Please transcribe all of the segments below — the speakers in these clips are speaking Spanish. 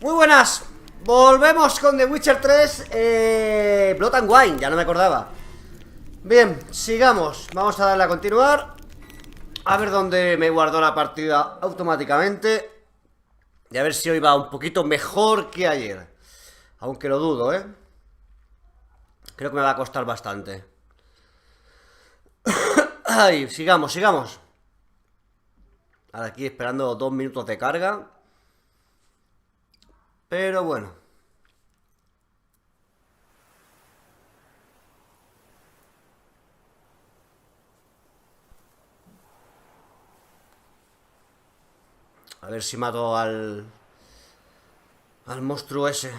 Muy buenas, volvemos con The Witcher 3 Blood and Wine, ya no me acordaba. Bien, sigamos, vamos a darle a continuar. A ver dónde me guardó la partida automáticamente. Y a ver si hoy va un poquito mejor que ayer. Aunque lo dudo, creo que me va a costar bastante. Ay, sigamos. Ahora aquí esperando 2 minutos de carga. Pero bueno. A ver si mato al monstruo ese.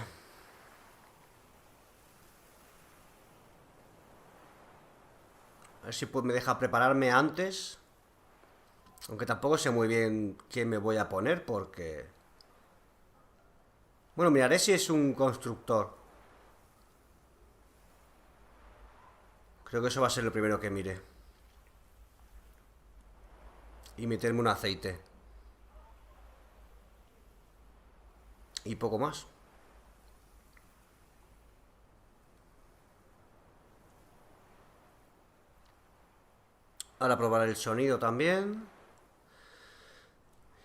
A ver si me deja prepararme antes. Aunque tampoco sé muy bien quién me voy a poner porque... Bueno, miraré si es un constructor. Creo que eso va a ser lo primero que mire. Y meterme un aceite. Y poco más. Ahora probar el sonido también.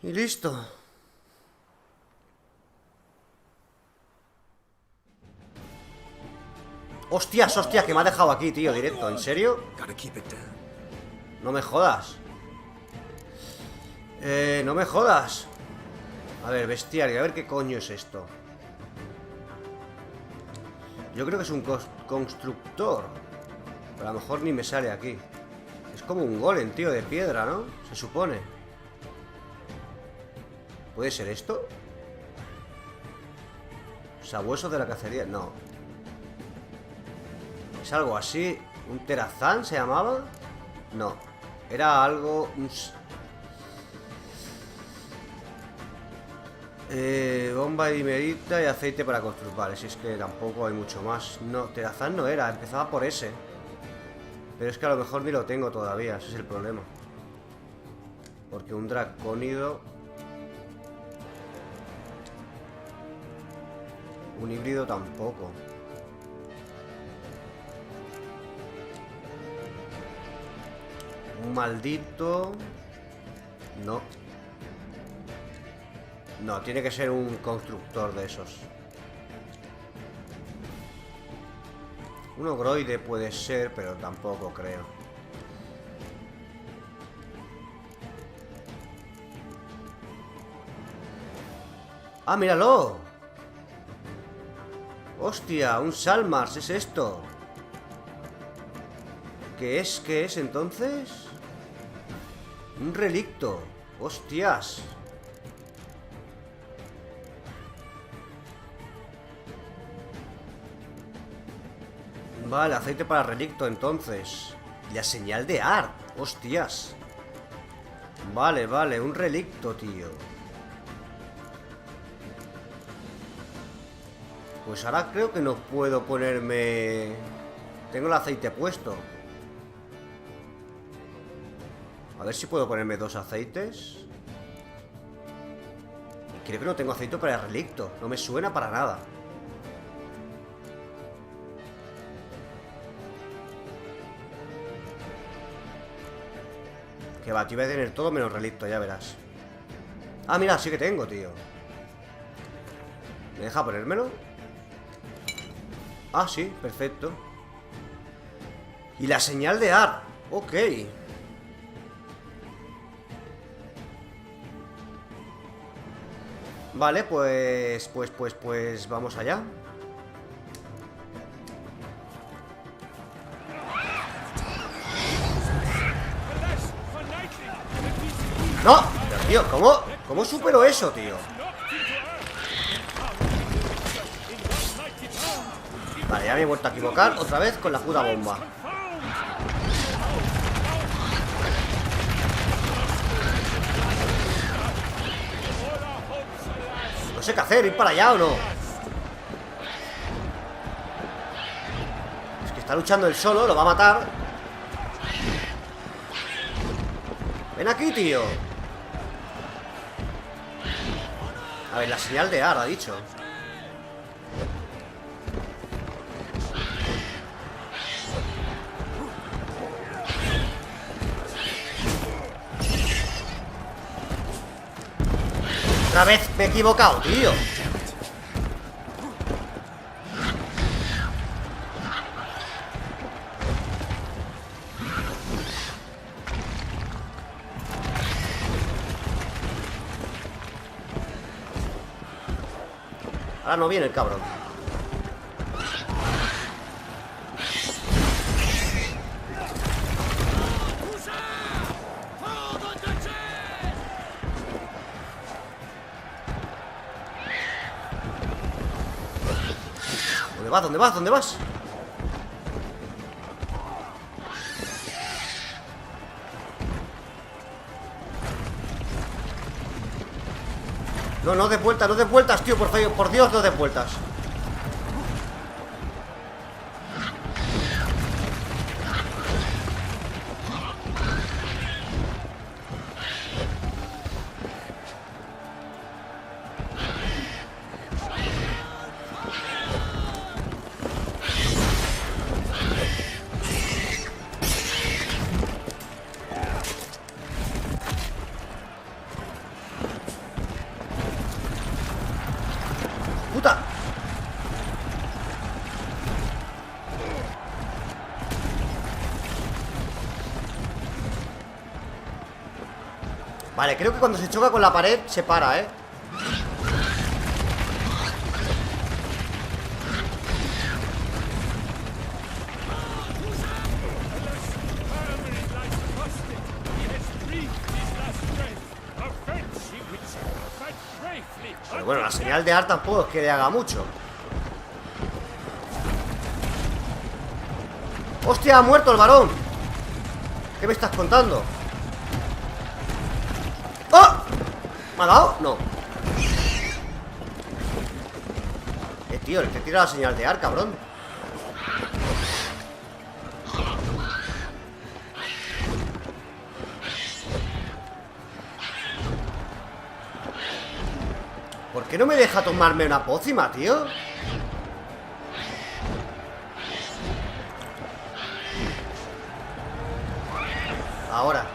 Y listo. Hostias, que me ha dejado aquí, tío, directo. ¿En serio? No me jodas. No me jodas. A ver, bestiario, a ver qué coño es esto. Yo creo que es un constructor. Pero a lo mejor ni me sale aquí. Es como un golem, tío, de piedra, ¿no? Se supone. ¿Puede ser esto? Sabuesos de la cacería. No. ¿Es algo así? ¿Un terazán se llamaba? No. Era algo... bomba de dimerita y aceite para construir. Vale, si es que tampoco hay mucho más. No, terazán no era, empezaba por ese. Pero es que a lo mejor ni lo tengo todavía, ese es el problema. Porque un dracónido... Un híbrido tampoco. Un maldito... No. No, tiene que ser un constructor de esos. Un ogroide puede ser, pero tampoco creo. ¡Ah, míralo! ¡Hostia! Un Salmars, ¿es esto? ¿Qué es? ¿Qué es entonces? Un relicto. ¡Hostias! Vale, aceite para relicto entonces. La señal de Art. Hostias. Vale, un relicto, tío. Pues ahora creo que no puedo ponerme... Tengo el aceite puesto. A ver si puedo ponerme 2 aceites. Y creo que no tengo aceite para el relicto. No me suena para nada. Que va, te voy a tener todo menos relicto, ya verás. Ah, mira, sí que tengo, tío. ¿Me deja ponérmelo? Ah, sí, perfecto. Y la señal de Art. Ok. Vale, pues vamos allá. ¡No! Pero, tío, ¿cómo supero eso, tío? Vale, ya me he vuelto a equivocar otra vez con la puta bomba. No sé qué hacer, ¿ir para allá o no? Es que está luchando él solo, lo va a matar. Ven aquí, tío. A ver, la señal de Ar, ha dicho. Otra vez me he equivocado, tío. Ahora no viene el cabrón. ¿Dónde vas? ¿Dónde vas? ¿Dónde vas? No, no des vueltas, no des vueltas, tío, por favor, por Dios, no des vueltas. ¡Puta! Vale, creo que cuando se choca con la pared se para, ¿eh? Pero bueno, la señal de Ar tampoco es que le haga mucho. ¡Hostia, ha muerto el varón! ¿Qué me estás contando? ¡Oh! ¿Me ha dado? No. Tío, el que tira la señal de Ar, cabrón. ¿Por qué no me deja tomarme una pócima, tío? Ahora.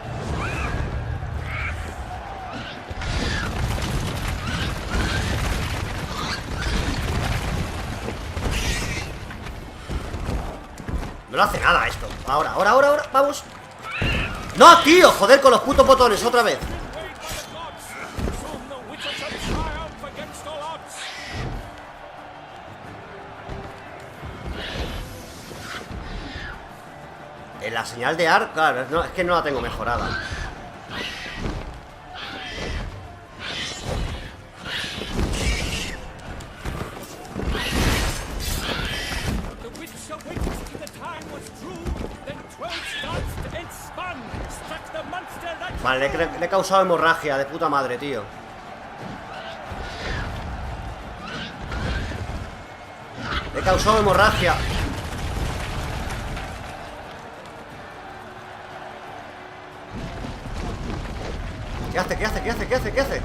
No le hace nada esto. Ahora, ahora, ahora, ahora, vamos. ¡No, tío! Joder, con los putos botones, otra vez. La señal de Ar, claro, no, es que no la tengo mejorada. Vale, le he causado hemorragia de puta madre, tío. Le he causado hemorragia. ¿Qué hace? ¿Qué hace? ¿Qué hace? ¿Qué hace? ¿Qué hace?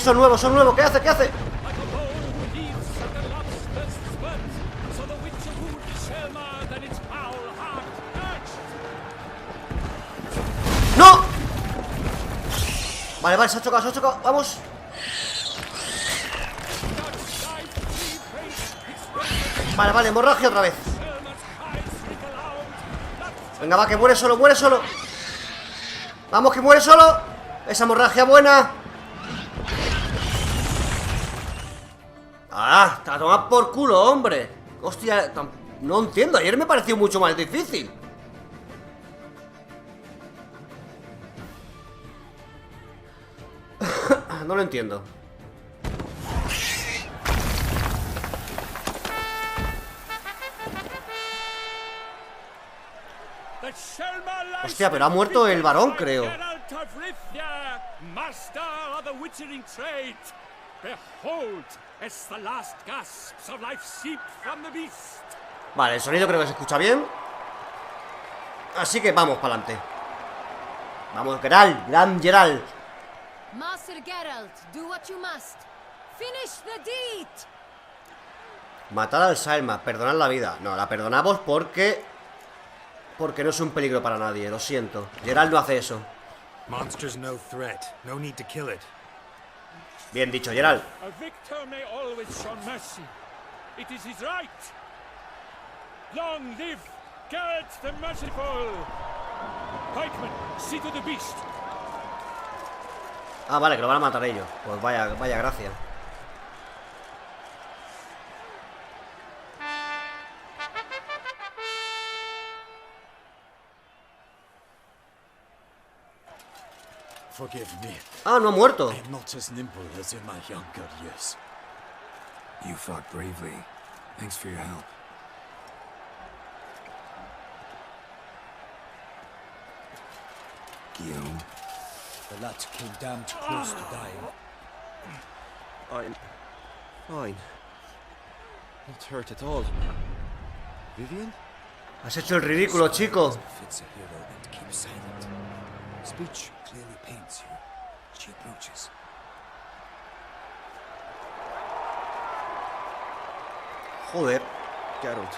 Son nuevos, son nuevos. ¿Qué hace? ¿Qué hace? ¡No! Vale, vale, se ha chocado, se ha chocado. Vamos. Vale, vale, hemorragia otra vez. Venga, va, que muere solo, muere solo. Vamos, que muere solo. Esa hemorragia buena. Ah, te a tomar por culo, hombre. Hostia, no entiendo. Ayer me pareció mucho más difícil. No lo entiendo. Hostia, pero ha muerto el varón, creo. Vale, el sonido creo que se escucha bien. Así que vamos para adelante. Vamos, Geralt, gran Geralt. Master Geralt, do what you must. Finish the deed. Matar al Salma, perdonar la vida. No, la perdonamos porque no es un peligro para nadie, lo siento. Geralt no hace eso. Monster's no threat. No need to kill it. Bien dicho, Geralt. A victor may always show mercy. It is his right. Long live Geralt the Merciful. Pikeman, see to the beast. Ah, vale, que lo van a matar ellos. Pues vaya gracia. Forgive me. Ah, no ha muerto. I am not as nimble as in my younger years. You fought bravely. Thanks for your help. Guillaume. The lad came damned close to dying. I'm fine. Not hurt at all. Vivian? Has hecho el ridículo, chico. Fits a hero and keep silent. Speech clearly paints you. She approaches. Joder. Geralt.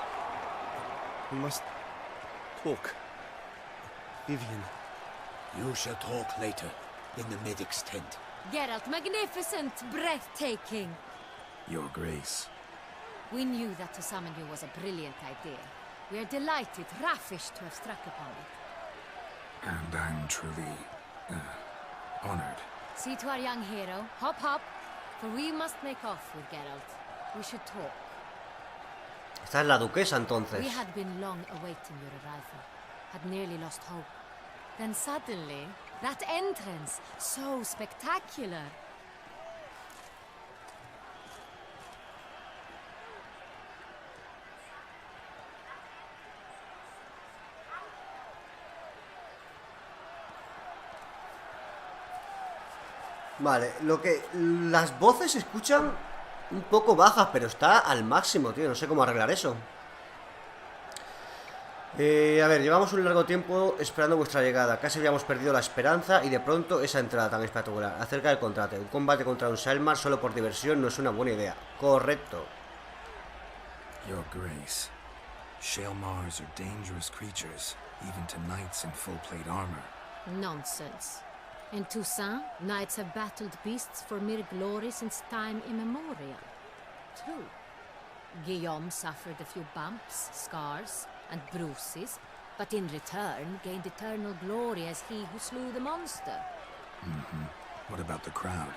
We must talk. Vivian. You shall talk later, in the medic's tent. Geralt, magnificent, breathtaking. Your Grace. We knew that to summon you was a brilliant idea. We are delighted, ravished to have struck upon it. And I'm truly, honored. See to our young hero. Hop, hop. For we must make off with Geralt. We should talk. Esta es la duquesa, entonces. We had been long awaiting your arrival. Had nearly lost hope. Then suddenly, that entrance, so spectacular. Vale, las voces se escuchan un poco bajas, pero está al máximo, tío. No sé cómo arreglar eso. A ver, llevamos un largo tiempo esperando vuestra llegada. Casi habíamos perdido la esperanza y de pronto esa entrada tan espectacular. Acerca del contrato. Un combate contra un Salmar solo por diversión no es una buena idea. Correcto. Your Grace. Shaelmars are dangerous creatures, even to knights in full plate armor. Nonsense. In Toussaint, knights have battled beasts for mere glory since time immemorial. True. Guillaume suffered a few bumps, scars, and bruises, but in return gained eternal glory as he who slew the monster. What about the crowd?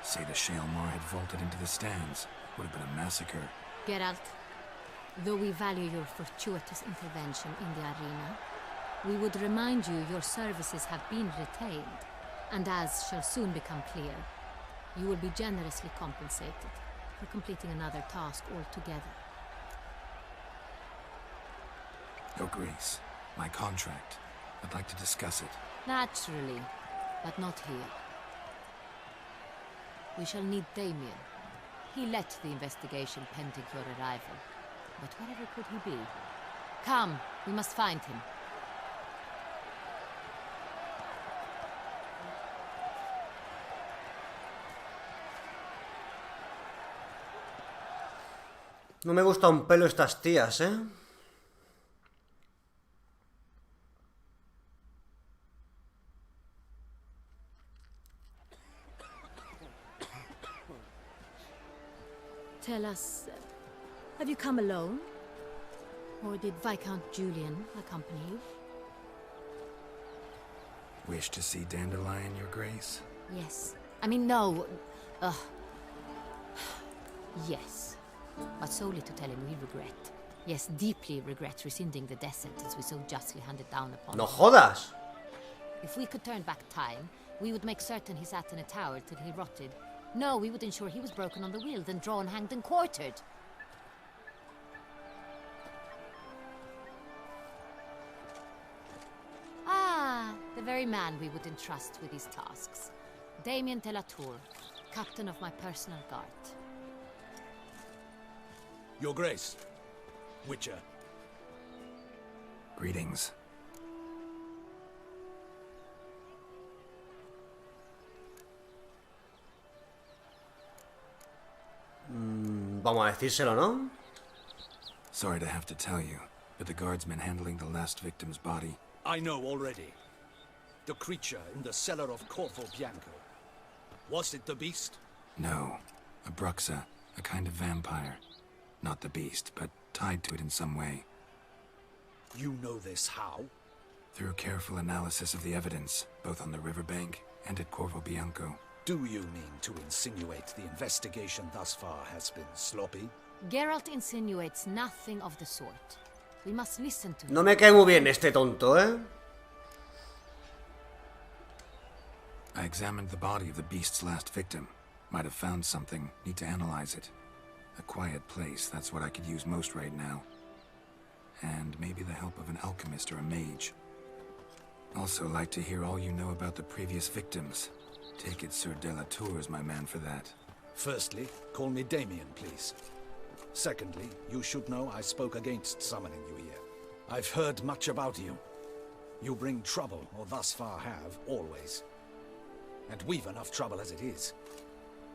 Say the Shaelmar had vaulted into the stands. Would have been a massacre. Geralt, though we value your fortuitous intervention in the arena, we would remind you your services have been retained, and as shall soon become clear, you will be generously compensated for completing another task altogether. Your Grace, my contract. I'd like to discuss it. Naturally, but not here. We shall need Damien. He led the investigation pending your arrival. But wherever could he be? Come, we must find him. No me gusta un pelo estas tías, ¿eh? Tell us, have you come alone? Or did Viscount Julian accompany you? Wish to see Dandelion, Your Grace? Yes. I mean, no. Yes. But solely to tell him we regret. Yes, deeply regret rescinding the death sentence we so justly handed down upon ¡No him. jodas! If we could turn back time, we would make certain he sat in a tower till he rotted. No, we would ensure he was broken on the wheel, then drawn, hanged, and quartered. Ah, the very man we would entrust with these tasks. Damien de la Tour, captain of my personal guard. Your Grace. Witcher. Greetings. vamos a decírselo, ¿no? Sorry to have to tell you, but the guardsman handling the last victim's body. I know already. The creature in the cellar of Corvo Bianco. Was it the beast? No, a Bruxa, a kind of vampire. Not the beast, but tied to it in some way. You know this how? Through careful analysis of the evidence, both on the riverbank and at Corvo Bianco. Do you mean to insinuate the investigation thus far has been sloppy? Geralt insinuates nothing of the sort. We must listen to him. No me cae muy bien este tonto, ¿eh? I examined the body of the beast's last victim. Might have found something. Need to analyze it. A quiet place, that's what I could use most right now. And maybe the help of an alchemist or a mage. Also like to hear all you know about the previous victims. Take it Sir Delatour is my man for that. Firstly, call me Damien, please. Secondly, you should know I spoke against summoning you here. I've heard much about you. You bring trouble, or thus far have, always. And we've enough trouble as it is.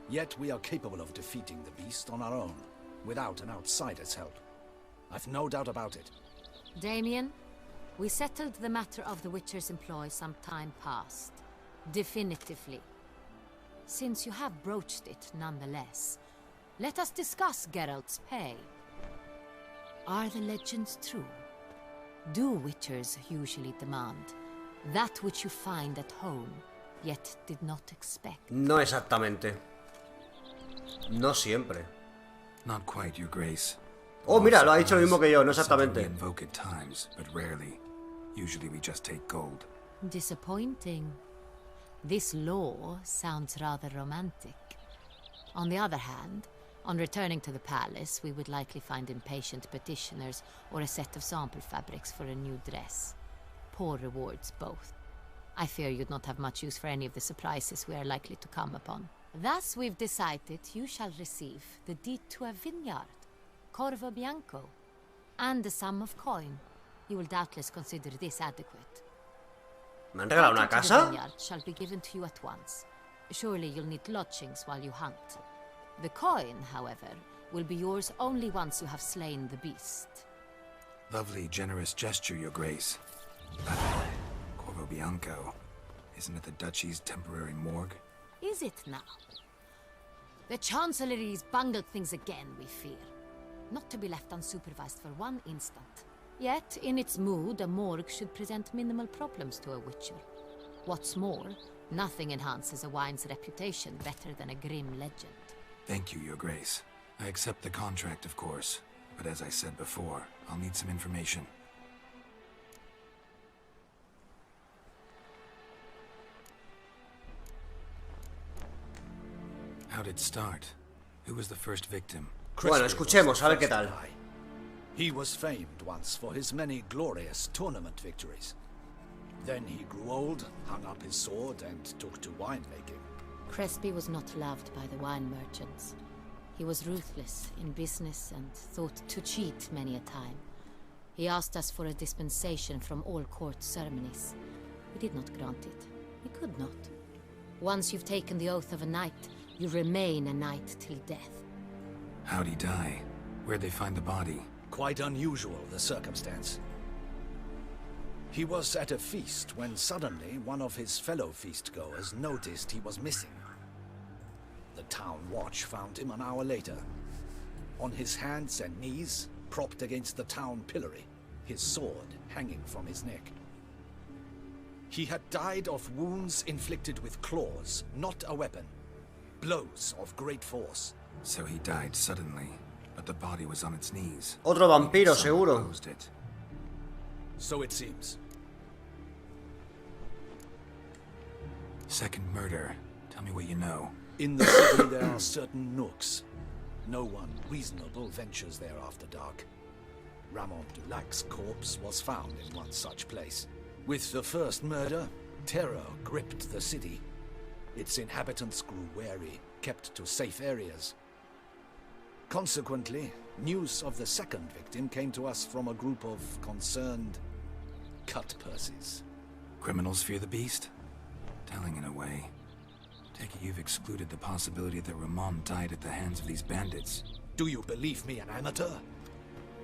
Yet we are capable of defeating the beast on our own, without an outsider's help. I've no doubt about it. Damien, we settled the matter of the Witcher's employ some time past. Definitively. Since you have broached it nonetheless, let us discuss Geralt's pay. Are the legends true? Do Witchers usually demand that which you find at home, yet did not expect? No exactamente. No siempre. Not quite, Your Grace. Oh, mira, lo ha dicho lo mismo que yo, no Something exactamente. we invoke at times, but rarely. Usually we just take gold. Disappointing. This law sounds rather romantic. On the other hand, on returning to the palace, we would likely find impatient petitioners or a set of sample fabrics for a new dress. Poor rewards, both. I fear you'd not have much use for any of the surprises we are likely to come upon. Thus, we've decided you shall receive the deed to a vineyard, Corvo Bianco, and a sum of coin. You will doubtless consider this adequate. ¿Me han regalado una Title to the casa? vineyard shall be given to you at once. Surely you'll need lodgings while you hunt. The coin, however, will be yours only once you have slain the beast. Lovely, generous gesture, Your Grace. Corvo Bianco. Isn't it the Duchy's temporary morgue? Is it now? The Chancellery's bungled things again, we fear. Not to be left unsupervised for one instant. Yet, in its mood, a morgue should present minimal problems to a Witcher. What's more, nothing enhances a wine's reputation better than a grim legend. Thank you, Your Grace. I accept the contract, of course. But as I said before, I'll need some information. How'd it start? Who was the first victim? Bueno, escuchemos, a ver qué tal. He was famed once for his many glorious tournament victories. Then he grew old, hung up his sword, and took to winemaking. Crespi was not loved by the wine merchants. He was ruthless in business and thought to cheat many a time. He asked us for a dispensation from all court ceremonies. We did not grant it. We could not. Once you've taken the oath of a knight, you remain a knight till death. How'd he die? Where'd they find the body? Quite unusual, the circumstance. He was at a feast when suddenly one of his fellow feastgoers noticed he was missing. The town watch found him an hour later. On his hands and knees, propped against the town pillory, his sword hanging from his neck. He had died of wounds inflicted with claws, not a weapon. Blows of great force. So he died suddenly, but the body was on its knees. Otro vampiro, Someone seguro. closed it. So it seems. Second murder. Tell me what you know. In the city there are certain nooks. No one reasonable ventures there after dark. Ramon Dulac's corpse was found in one such place. With the first murder, terror gripped the city. Its inhabitants grew wary, kept to safe areas. Consequently, news of the second victim came to us from a group of concerned cut-purses. Criminals fear the beast? Telling in a way. Take it you've excluded the possibility that Ramon died at the hands of these bandits. Do you believe me an amateur?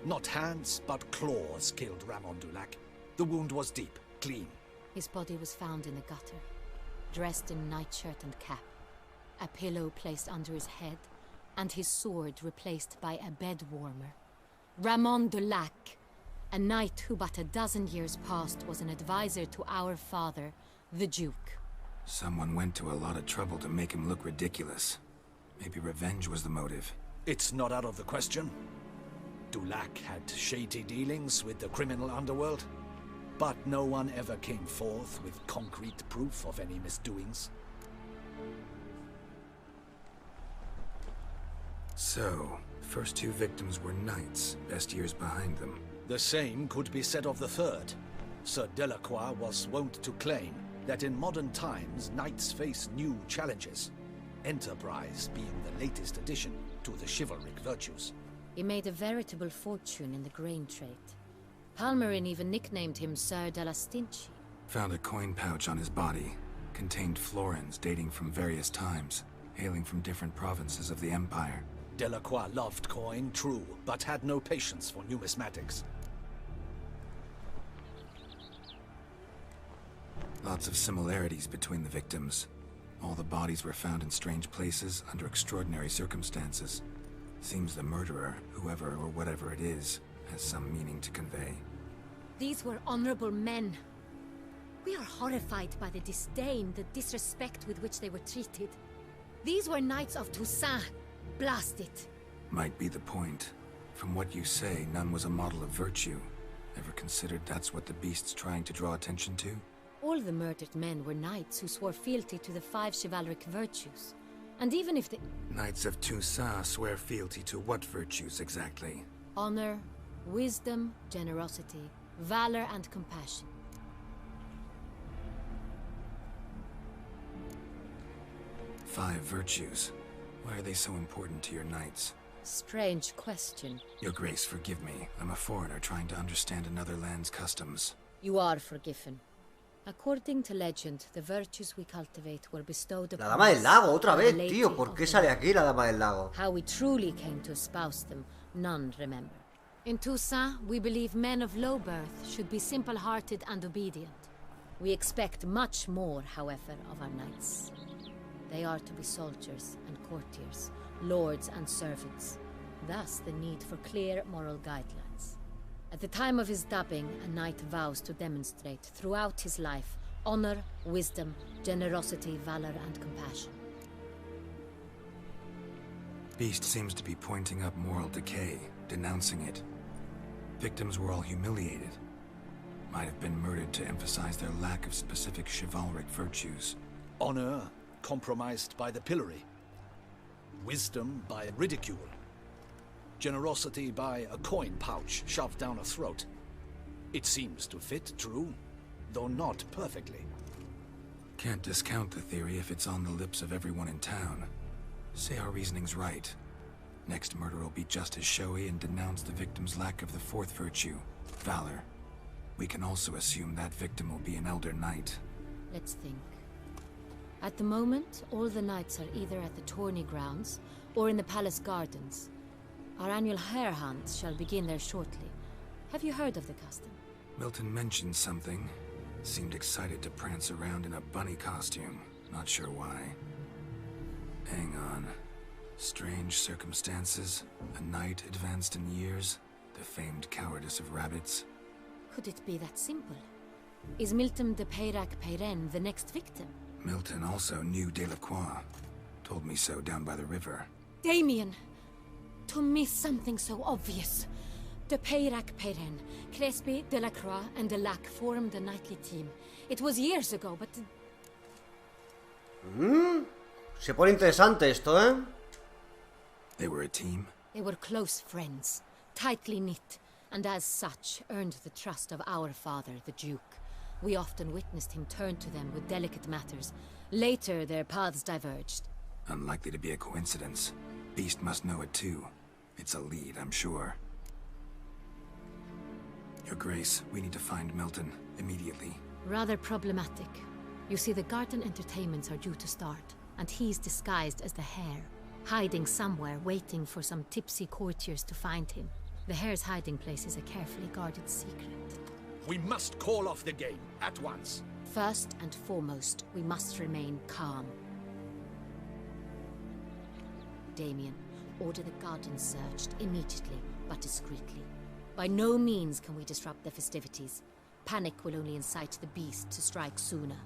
Not hands, but claws killed Ramon Dulac. The wound was deep, clean. His body was found in the gutter, dressed in nightshirt and cap, a pillow placed under his head, and his sword replaced by a bed warmer. Ramon Dulac, a knight who but a dozen years past was an advisor to our father, the Duke. Someone went to a lot of trouble to make him look ridiculous. Maybe revenge was the motive. It's not out of the question. Dulac had shady dealings with the criminal underworld, but no one ever came forth with concrete proof of any misdoings. So, first two victims were knights, best years behind them. The same could be said of the third. Sir Delacroix was wont to claim that in modern times knights face new challenges, enterprise being the latest addition to the chivalric virtues. He made a veritable fortune in the grain trade. Palmerin even nicknamed him Sir de la Stinchi. Found a coin pouch on his body. Contained florins dating from various times, hailing from different provinces of the Empire. Delacroix loved coin, true, but had no patience for numismatics. Lots of similarities between the victims. All the bodies were found in strange places under extraordinary circumstances. Seems the murderer, whoever or whatever it is, has some meaning to convey. These were honorable men. We are horrified by the disdain, the disrespect with which they were treated. These were knights of Toussaint. Blast it. Might be the point. From what you say, none was a model of virtue. Ever considered that's what the beast's trying to draw attention to? All the murdered men were knights who swore fealty to the 5 chivalric virtues. And even if the... Knights of Toussaint swear fealty to what virtues exactly? honor, wisdom, generosity, valor, and compassion. Five virtues. Why are they so important to your knights? Strange question. Your Grace, forgive me. I'm a foreigner trying to understand another land's customs. You are forgiven. According to legend, the virtues we cultivate were bestowed upon La Dama del Lago, us otra by vez, the Lady tío. ¿Por of qué the sale Lake. aquí la Dama del Lago? How we truly came to espouse them, none remember. In Toussaint, we believe men of low birth should be simple-hearted and obedient. We expect much more, however, of our knights. They are to be soldiers and courtiers, lords and servants. Thus, the need for clear moral guidelines. At the time of his dubbing, a knight vows to demonstrate throughout his life honor, wisdom, generosity, valor, and compassion. Beast seems to be pointing up moral decay, denouncing it. Victims were all humiliated. Might have been murdered to emphasize their lack of specific chivalric virtues. Honor compromised by the pillory. Wisdom by ridicule. Generosity by a coin pouch shoved down a throat. It seems to fit, true, though not perfectly. Can't discount the theory if it's on the lips of everyone in town. Say our reasoning's right. Next murder will be just as showy and denounce the victim's lack of the fourth virtue, valor. We can also assume that victim will be an elder knight. Let's think. At the moment, all the knights are either at the tourney grounds or in the palace gardens. Our annual hare hunt shall begin there shortly. Have you heard of the custom? Milton mentioned something. Seemed excited to prance around in a bunny costume. Not sure why. Hang on. Strange circumstances. A knight advanced in years. The famed cowardice of rabbits. Could it be that simple? Is Milton de Peyrac-Peyren the next victim? Milton also knew Delacroix. Told me so down by the river. Damien! To miss something so obvious. De Peyrac-Peyren, Crespi, Delacroix, and Delac formed a knightly team. It was years ago, but... Se pone interesante esto, ¿eh? They were a team? They were close friends, tightly knit, and as such earned the trust of our father, the Duke. We often witnessed him turn to them with delicate matters. Later, their paths diverged. Unlikely to be a coincidence. Beast must know it too. It's a lead, I'm sure. Your Grace, we need to find Milton immediately. Rather problematic. You see, the garden entertainments are due to start, and he's disguised as the hare. hiding somewhere, waiting for some tipsy courtiers to find him. The hare's hiding place is a carefully guarded secret. We must call off the game at once. First and foremost, we must remain calm. Damien, order the gardens searched immediately, but discreetly. By no means can we disrupt the festivities. Panic will only incite the beast to strike sooner.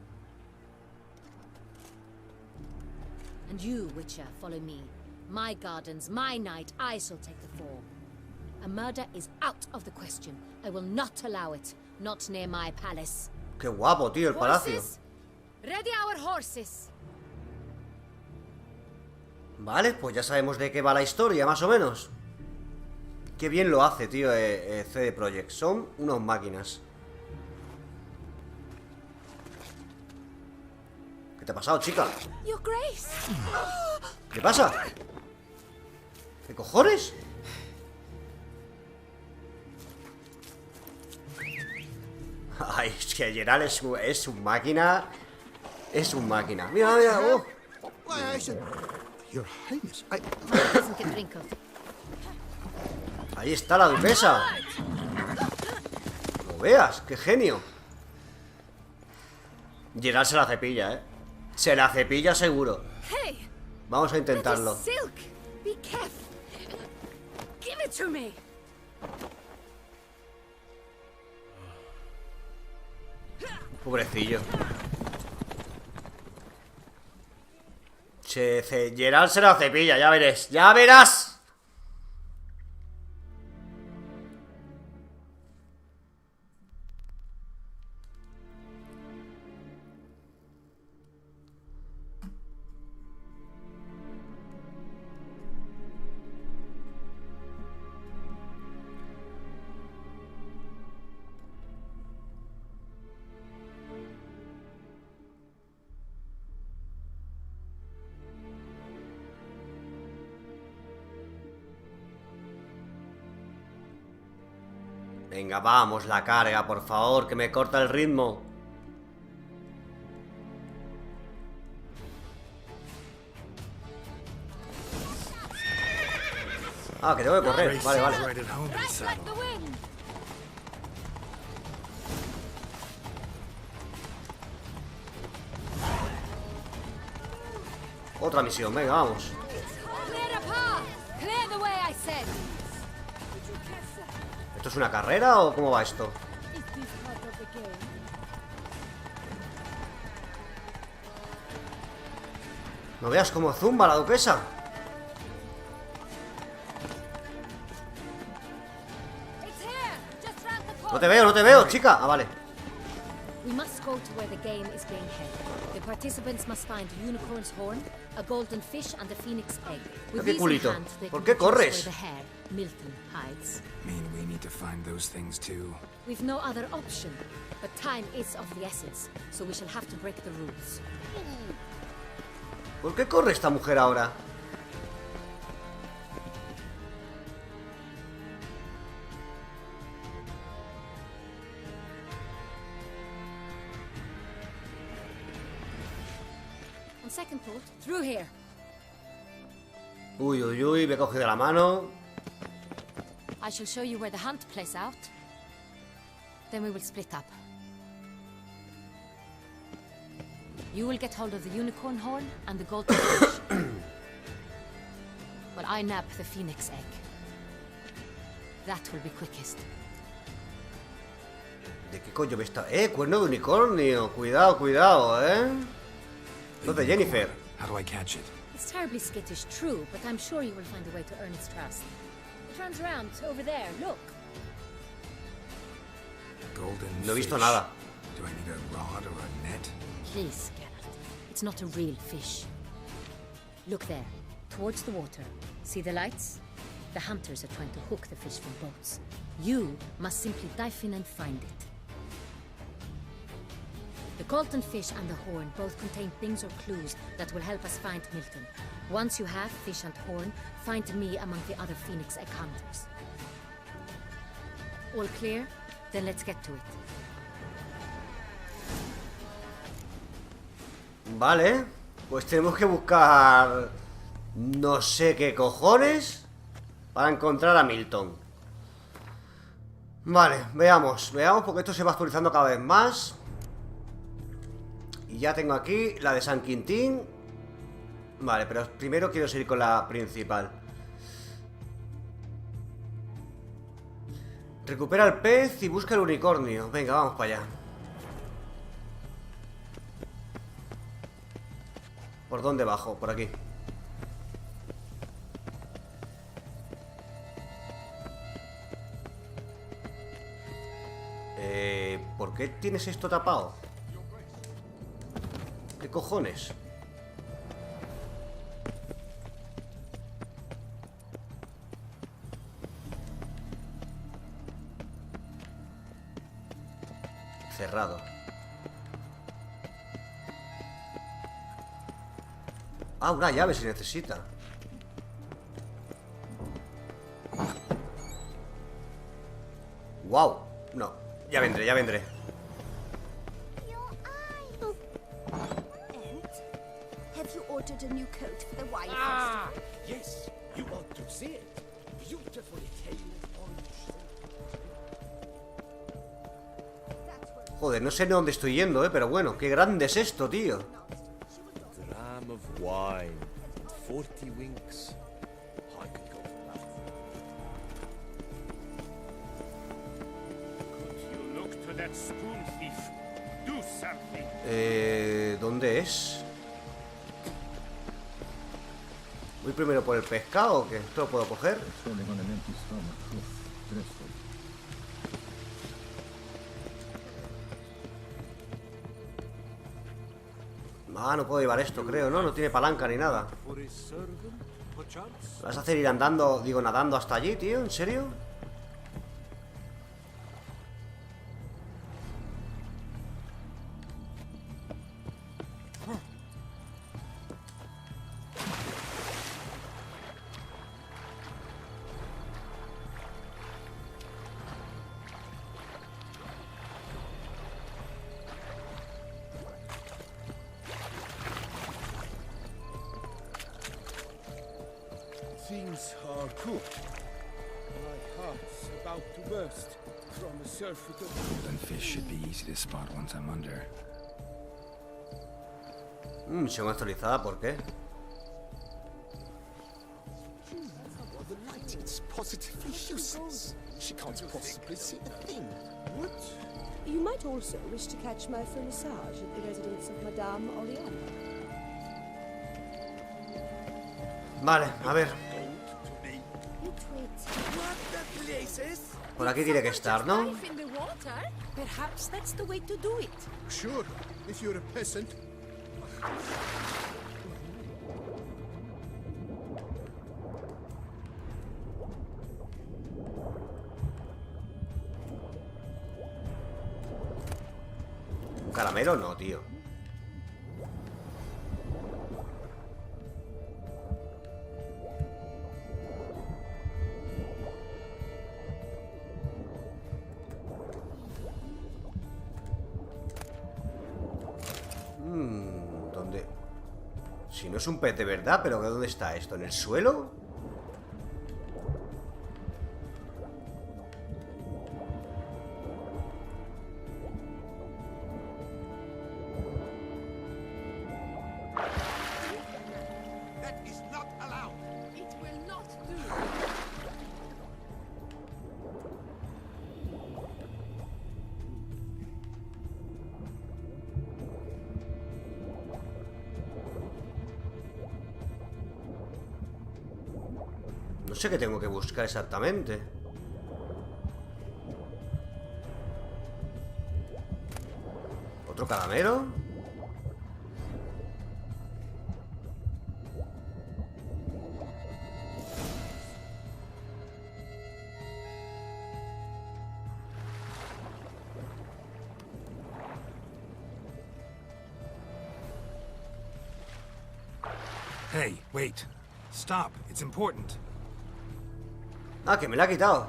And you, Witcher, follow me. My gardens, my night, I shall take the fall. A murder is out of the question. I will not allow it. Not near my palace. Qué guapo, tío, el palacio. Horses! Ready our horses! Vale, pues ya sabemos de qué va la historia, más o menos. Qué bien lo hace, tío, CD Projekt. Son unas máquinas. ¿Qué te ha pasado, chica? Your Grace! ¿Qué pasa? ¿Qué cojones? Ay, es que Geralt es un máquina. Es un máquina. Mira, mira, Why, I said, Your Highness, Doesn't get wrinkled. Ahí está la duquesa. Lo veas, qué genio. Geralt se la cepilla, Se la cepilla seguro. Hey! Vamos a intentarlo. That is silk! Be careful! Give it to me! Pobrecillo. Geralt se la cepilla, ya veréis. ¡Ya verás! Venga, vamos, la carga, por favor, que me corta el ritmo. Ah, que tengo que correr. Vale, vale. Right at home in the saddle. Otra misión, venga, vamos. Clear the path! Clear the way, I said! ¿Esto es una carrera o cómo va esto? No veas cómo zumba la duquesa. It's here! Just round the No corner! te veo, chica. Ah, vale. We must go to where the game is being held. The participants must find a unicorn's horn, a golden fish, and a phoenix egg. With qué these in culito. hand, they ¿Por can qué choose corres? where the hare, Milton, hides. Mean we need to find those things too. We've no other option, but time is of the essence, so we shall have to break the rules. ¿Por qué corre esta mujer ahora? On second thought, through here. Uy, uy, uy, me he cogido la mano. I shall show you where the hunt plays out. Then we will split up. You will get hold of the unicorn horn and the golden fish. While I nab the phoenix egg. That will be quickest. ¿De qué coño me está? Cuerno de unicornio. Cuidado, cuidado, Los de Jennifer. How do I catch it? It's terribly skittish, true, but I'm sure you will find a way to earn its trust. It runs around over there, look. Golden No he visto fish. nada. Do I need a rod or a net? Please, Geralt. It's not a real fish. Look there, towards the water. See the lights? The hunters are trying to hook the fish from boats. You must simply dive in and find it. The golden fish and the horn both contain things or clues that will help us find Milton. Once you have fish and horn, find me among the other Phoenix Egg hunters. All clear? Then let's get to it. Vale. Pues tenemos que buscar no sé qué cojones para encontrar a Milton. Vale, veamos porque esto se va actualizando cada vez más. Y ya tengo aquí la de San Quintín. Vale, pero primero quiero seguir con la principal. Recupera el pez y busca el unicornio. Venga, vamos para allá. ¿Por dónde bajo? Por aquí. ¿Por qué tienes esto tapado? ¿Qué cojones? Cerrado. Ah, una llave si necesita. Wow. No, ya vendré, ya vendré. Have you ordered a new coat for the wine Ah, festival? yes, you ought to see it. Beautifully tailored orange. Joder, no sé ni dónde estoy yendo, pero bueno, qué grande es esto, tío. Dram of wine and 40 winks. I could go for that. You look to that spoon thief. Do something. ¿Dónde es? ¿Voy primero por el pescado o qué? ¿Esto lo puedo coger? Ah, no puedo llevar esto, creo, ¿no? No tiene palanca ni nada. ¿Vas a hacer ir andando, digo, nadando hasta allí, tío? ¿En serio? Things are good. My heart's about to burst from the surfeit of... Then fish should be easy to spot once I'm under. Misión actualizada, ¿por qué? The lighting's positively useless. She can't possibly see a thing. What? You might also wish to catch my full massage at the residence of Madame Oriana. Vale, a ver. Por aquí tiene que estar, ¿no? Life in the water? Perhaps that's the way to do it. Sure, if you're a peasant. ¿Un caramelo? No, tío. ¿Dónde? Si no es un pez de verdad, pero ¿dónde está esto? ¿En el suelo? That is not allowed. It will not do. No sé qué tengo que buscar exactamente. ¿Otro caramelo? Hey, wait. Stop. It's important. Ah, que me la ha quitado.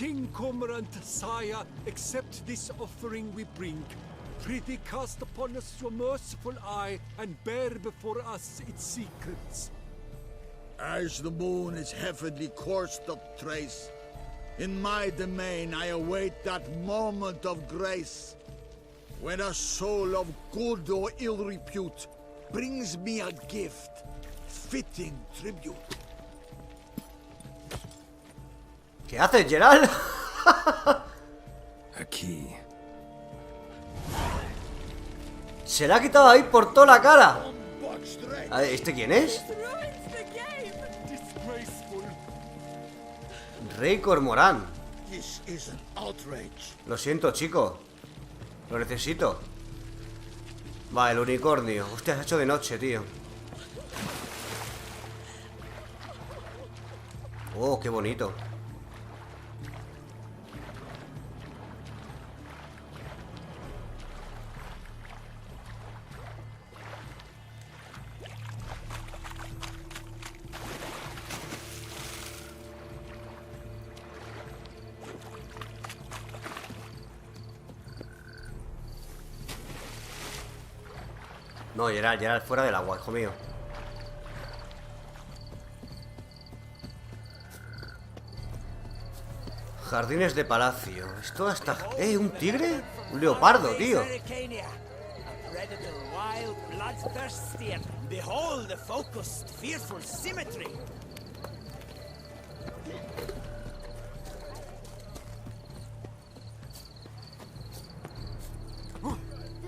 King Cormorant, sire, accept this offering we bring. Prithee cast upon us your merciful eye, and bear before us its secrets. As the moon is heavily coursed of trace, in my domain I await that moment of grace, when a soul of good or ill repute brings me a gift, fitting tribute. ¿Qué haces, Geralt? A key. Se la ha quitado ahí por toda la cara. A ver, ¿este quién es? Rey Cormorán. Lo siento, chico. Lo necesito. Va, el unicornio. Hostia, se ha hecho de noche, tío. Oh, qué bonito. No, Geralt, fuera del agua, hijo mío. Jardines de palacio. Esto hasta... ¿Un tigre? Un leopardo, tío. Do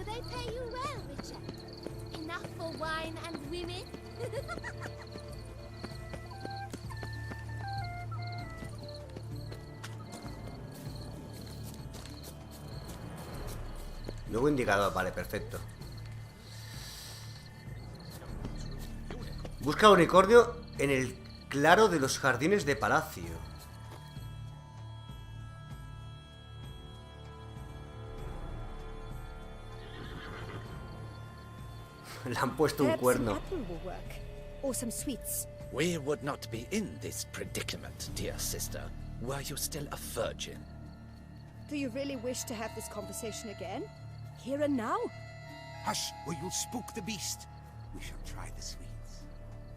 they pay you well, Richard? Enough for wine and women? Nuevo indicador, vale, perfecto. Busca al unicornio en el claro de los jardines de palacio. Le han puesto un cuerno. Or some sweets. We would not be in this predicament, dear sister, were you still a virgin. Do you really wish to have this conversation again? Here and now? Hush, or you'll spook the beast. We shall try the sweets.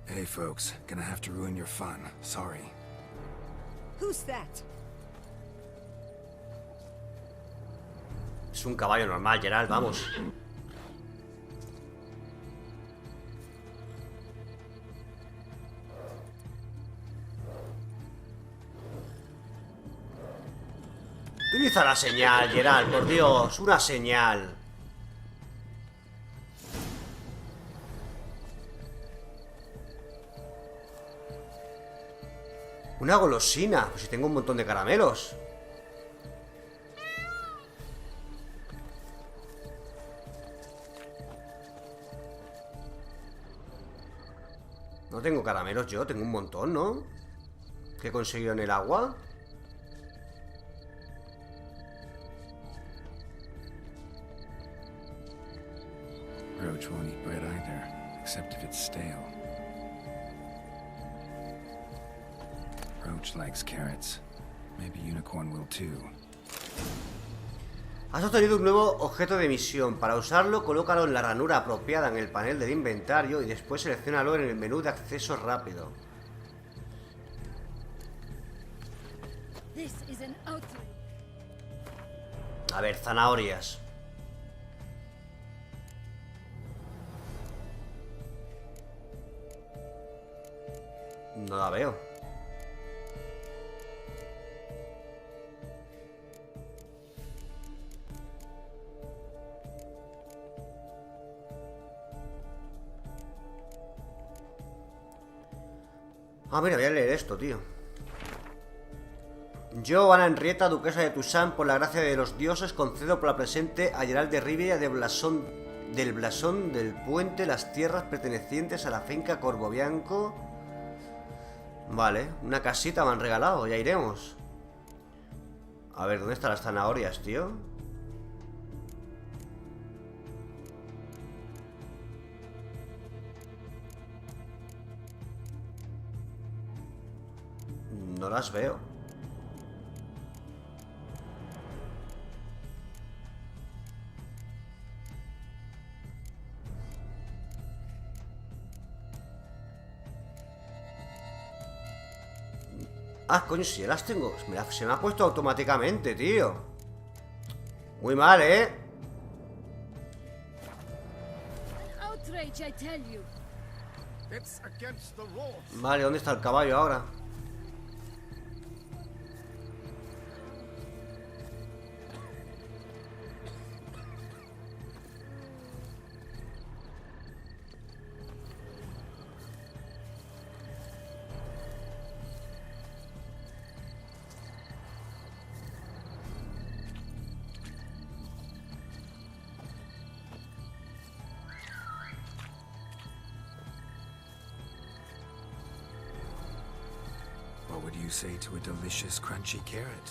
Hey, folks. Gonna have to ruin your fun. Sorry. Who's that? Es un caballo normal, Geralt, vamos. Utiliza la señal, Geralt, por Dios, una señal. Una golosina, pues si tengo un montón de caramelos. No tengo caramelos yo, tengo un montón, ¿no? ¿Qué he conseguido en el agua? Roach won't eat bread either, except if it's stale. Roach likes carrots. Maybe Unicorn will too. Has obtenido un nuevo objeto de misión. Para usarlo, colócalo en la ranura apropiada en el panel del inventario y después selecciónalo en el menú de acceso rápido. A ver, zanahorias. No la veo. Ah, mira, voy a leer esto, tío. Yo, Ana Henrietta, duquesa de Toussaint, por la gracia de los dioses, concedo por la presente a Geralt de Rivia del blasón del puente las tierras pertenecientes a la finca Corvobianco. Vale, una casita me han regalado, ya iremos. A ver, ¿dónde están las zanahorias, tío? No las veo. Ah, coño, si ya las tengo. Se me ha puesto automáticamente, tío. Muy mal, ¿eh? Outrage, I tell you. It's against the rules. Vale, ¿dónde está el caballo ahora? What would you say to a delicious, crunchy carrot?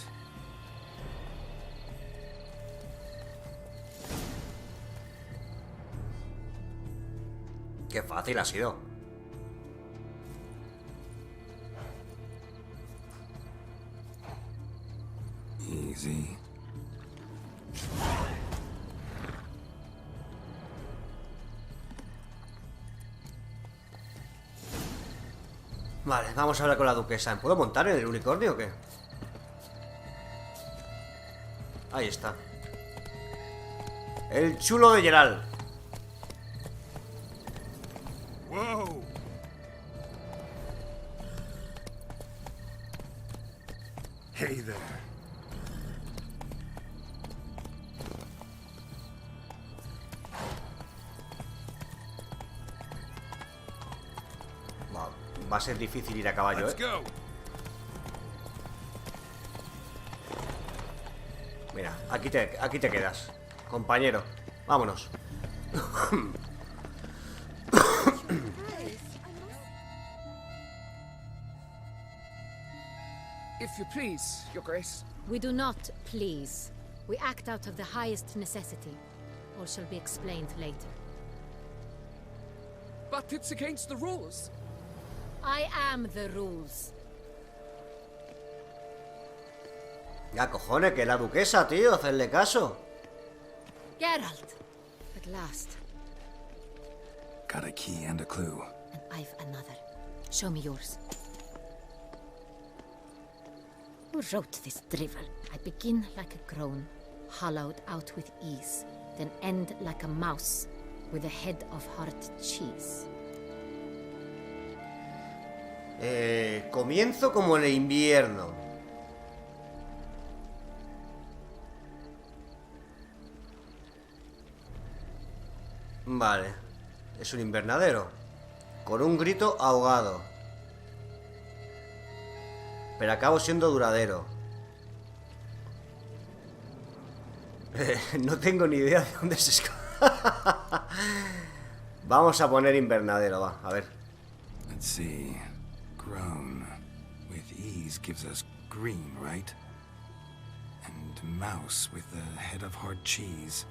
Qué fácil ha sido. Easy. Vale, vamos a hablar con la duquesa. ¿Puedo montar en el unicornio o qué? Ahí está. El chulo de Geralt. Whoa! Hey there. Va a ser difícil ir a caballo, Let's go. Mira, aquí te quedas, compañero. Vámonos. If you please, Your Grace. We do not please. We act out of the highest necessity. All shall be explained later. But it's against the rules. I am the rules. Ya, cojones, que la duquesa, tío, hacerle caso. Geralt! At last. Got a key and a clue. And I've another. Show me yours. Who wrote this drivel? I begin like a crone, hollowed out with ease, then end like a mouse, with a head of hard cheese. Comienzo como el invierno. Vale. Es un invernadero. Con un grito ahogado. Pero acabo siendo duradero. No tengo ni idea de dónde se esconde. Vamos a poner invernadero, va, a ver. Let's see. Grown with ease gives us green, right? And mouse with the head of hard cheese.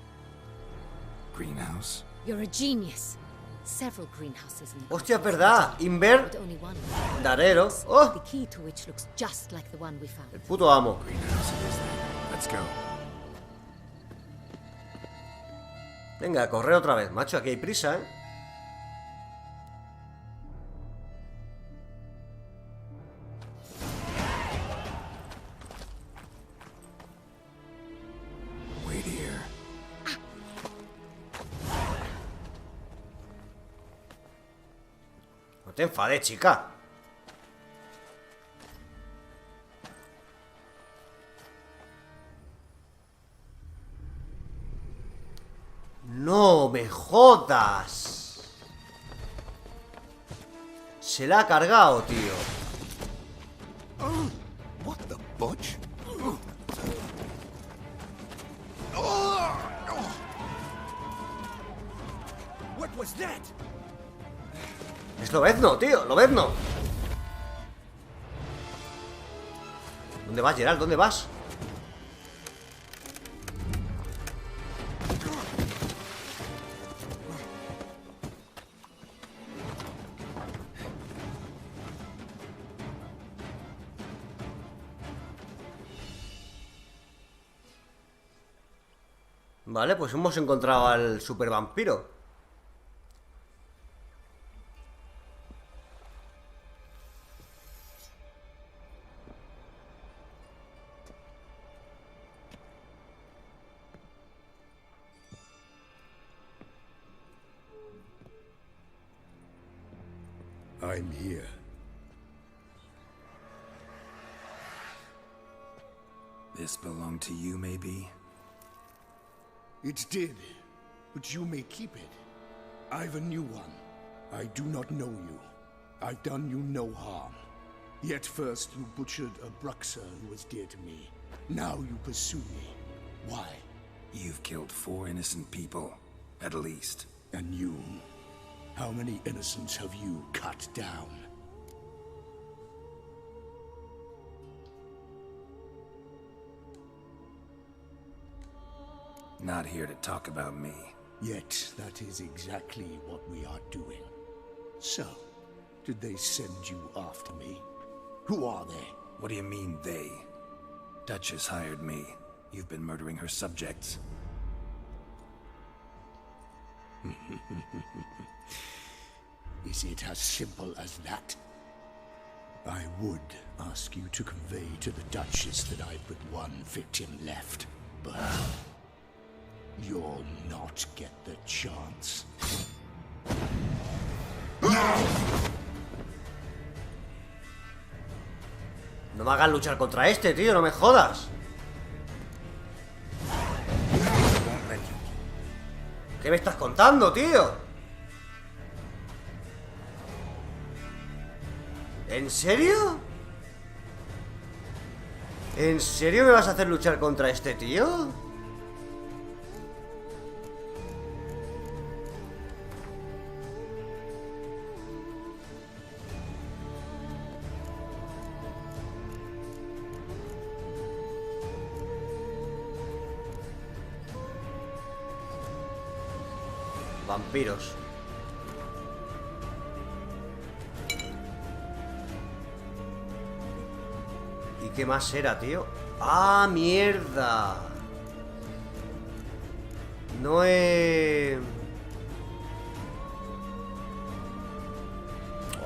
Greenhouse? You're a genius. Several greenhouses in the Hostia, es verdad. but only one. Invernadero. Oh, The key to which looks just like the one we found. el puto amo. Greenhouse it is then. Let's go. Venga, a correr otra vez, macho. Aquí hay prisa, ¿eh? Wait here. No te enfades, chica. No me jodas. Se la ha cargado, tío. What the butch? What was that? Es Lobezno, tío, Lobezno. ¿Dónde vas, Geralt? ¿Dónde vas? Vale, pues hemos encontrado al super vampiro. I'm here. This belonged to you, maybe? It did, but you may keep it. I've a new one. I do not know you. I've done you no harm. Yet first you butchered a Bruxer who was dear to me. Now you pursue me. Why? You've killed 4 innocent people, at least. And you? How many innocents have you cut down? Not here to talk about me. Yet that is exactly what we are doing. So, did they send you after me? Who are they? What do you mean, they? Duchess hired me. You've been murdering her subjects. Is it as simple as that? I would ask you to convey to the Duchess that I've but one victim left, but you'll not get the chance. No me hagas luchar contra este, tío, no me jodas. ¿Qué me estás contando, tío? ¿En serio? ¿En serio me vas a hacer luchar contra este tío? Vampiros. ¿Y qué más era, tío? ¡Ah, mierda! No he...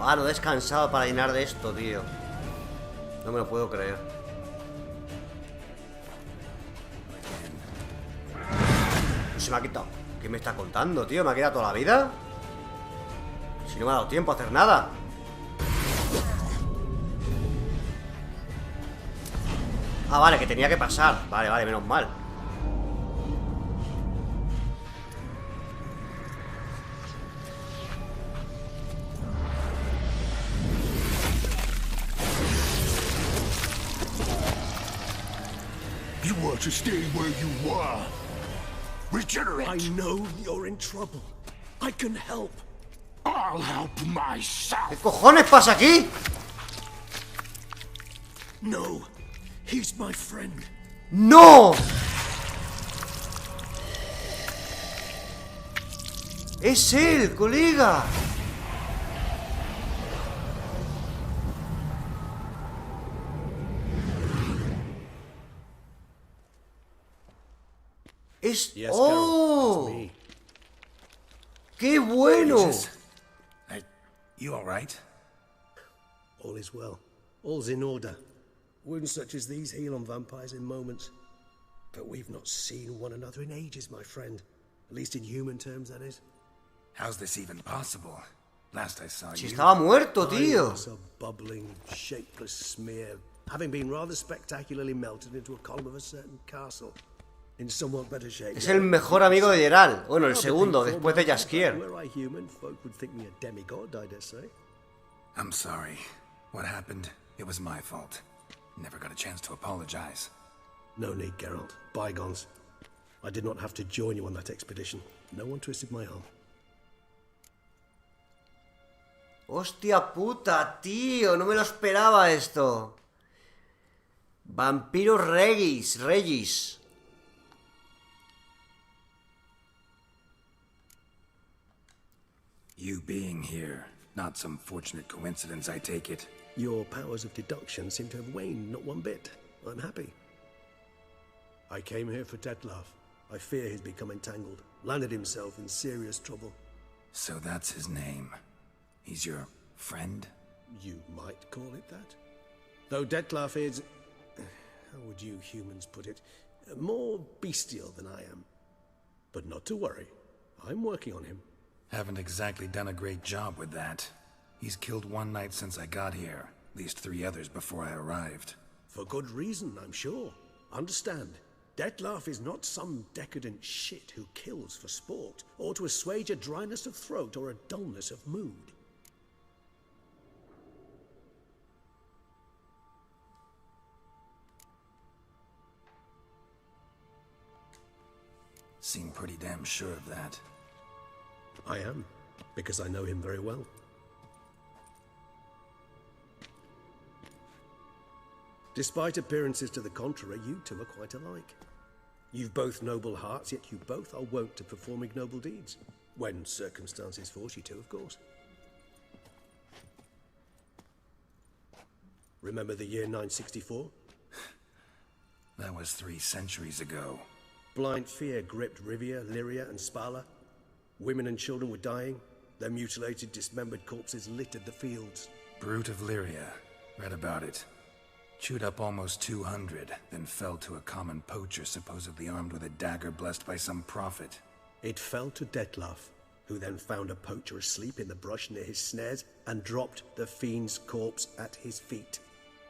¡Ah, no he descansado para llenar de esto, tío! No me lo puedo creer. Se me ha quitado. ¿Qué me está contando, tío? ¿Me ha quedado toda la vida? Si no me ha dado tiempo a hacer nada. Ah, vale, que tenía que pasar. Vale, vale, menos mal. You were to stay where you were. Regenerate! I know you're in trouble. I can help. I'll help myself. ¿Qué cojones pasa aquí? No, he's my friend. ¡No! ¡Es él, colega! Es... Yes, ¡Oh! Carol, it's me. ¡Qué bueno! You all right? All is well. All's in order. Wounds such as these heal on vampires in moments. But we've not seen one another in ages, my friend. At least in human terms, that is. How's this even possible? Last I saw Si you... estaba muerto, tío. I was a bubbling, shapeless smear, having been rather spectacularly melted into a column of a certain castle. In somewhat better shape. Es el mejor amigo de Geralt. Bueno, el segundo, después de Jaskier. Were I human, folk would think me a demigod, I dare say. I'm sorry. What happened? It was my fault. Never got a chance to apologize. No need, Geralt. Bygones. I did not have to join you on that expedition. No one twisted my arm. Hostia puta, tío. No me lo esperaba esto. Vampiro Regis. You being here, not some fortunate coincidence, I take it. Your powers of deduction seem to have waned not one bit. I'm happy. I came here for Detlef. I fear he's become entangled. Landed himself in serious trouble. So that's his name. He's your friend? You might call it that. Though Detlef is... how would you humans put it? More bestial than I am. But not to worry. I'm working on him. Haven't exactly done a great job with that. He's killed one knight since I got here. At least 3 others before I arrived. For good reason, I'm sure. Understand, Dettlaff is not some decadent shit who kills for sport, or to assuage a dryness of throat or a dullness of mood. Seem pretty damn sure of that. I am, because I know him very well. Despite appearances to the contrary, you two are quite alike. You've both noble hearts, yet you both are wont to perform ignoble deeds. When circumstances force you to, of course. Remember the year 964? That was 3 centuries ago. Blind fear gripped Rivia, Lyria, and Spala. Women and children were dying. Their mutilated, dismembered corpses littered the fields. Brute of Lyria. Read about it. Chewed up almost 200, then fell to a common poacher supposedly armed with a dagger blessed by some prophet. It fell to Dettlaff, who then found a poacher asleep in the brush near his snares and dropped the fiend's corpse at his feet.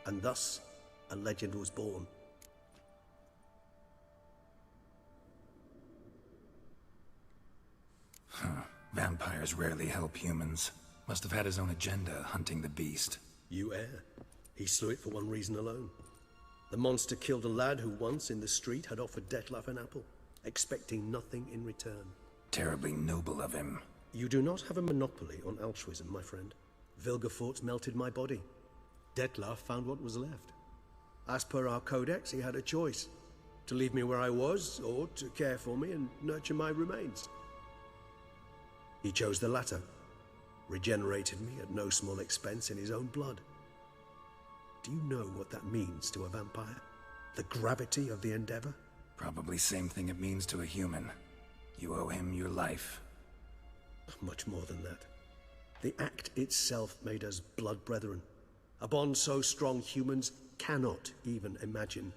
And thus, a legend was born. Vampires rarely help humans. Must have had his own agenda, hunting the beast. You err. He slew it for one reason alone. The monster killed a lad who once in the street had offered Dettlaff an apple, expecting nothing in return. Terribly noble of him. You do not have a monopoly on altruism, my friend. Vilgefortz melted my body. Dettlaff found what was left. As per our codex, he had a choice. To leave me where I was, or to care for me and nurture my remains. He chose the latter. Regenerated me at no small expense in his own blood. Do you know what that means to a vampire? The gravity of the endeavor? Probably same thing it means to a human. You owe him your life. Much more than that. The act itself made us blood brethren. A bond so strong humans cannot even imagine.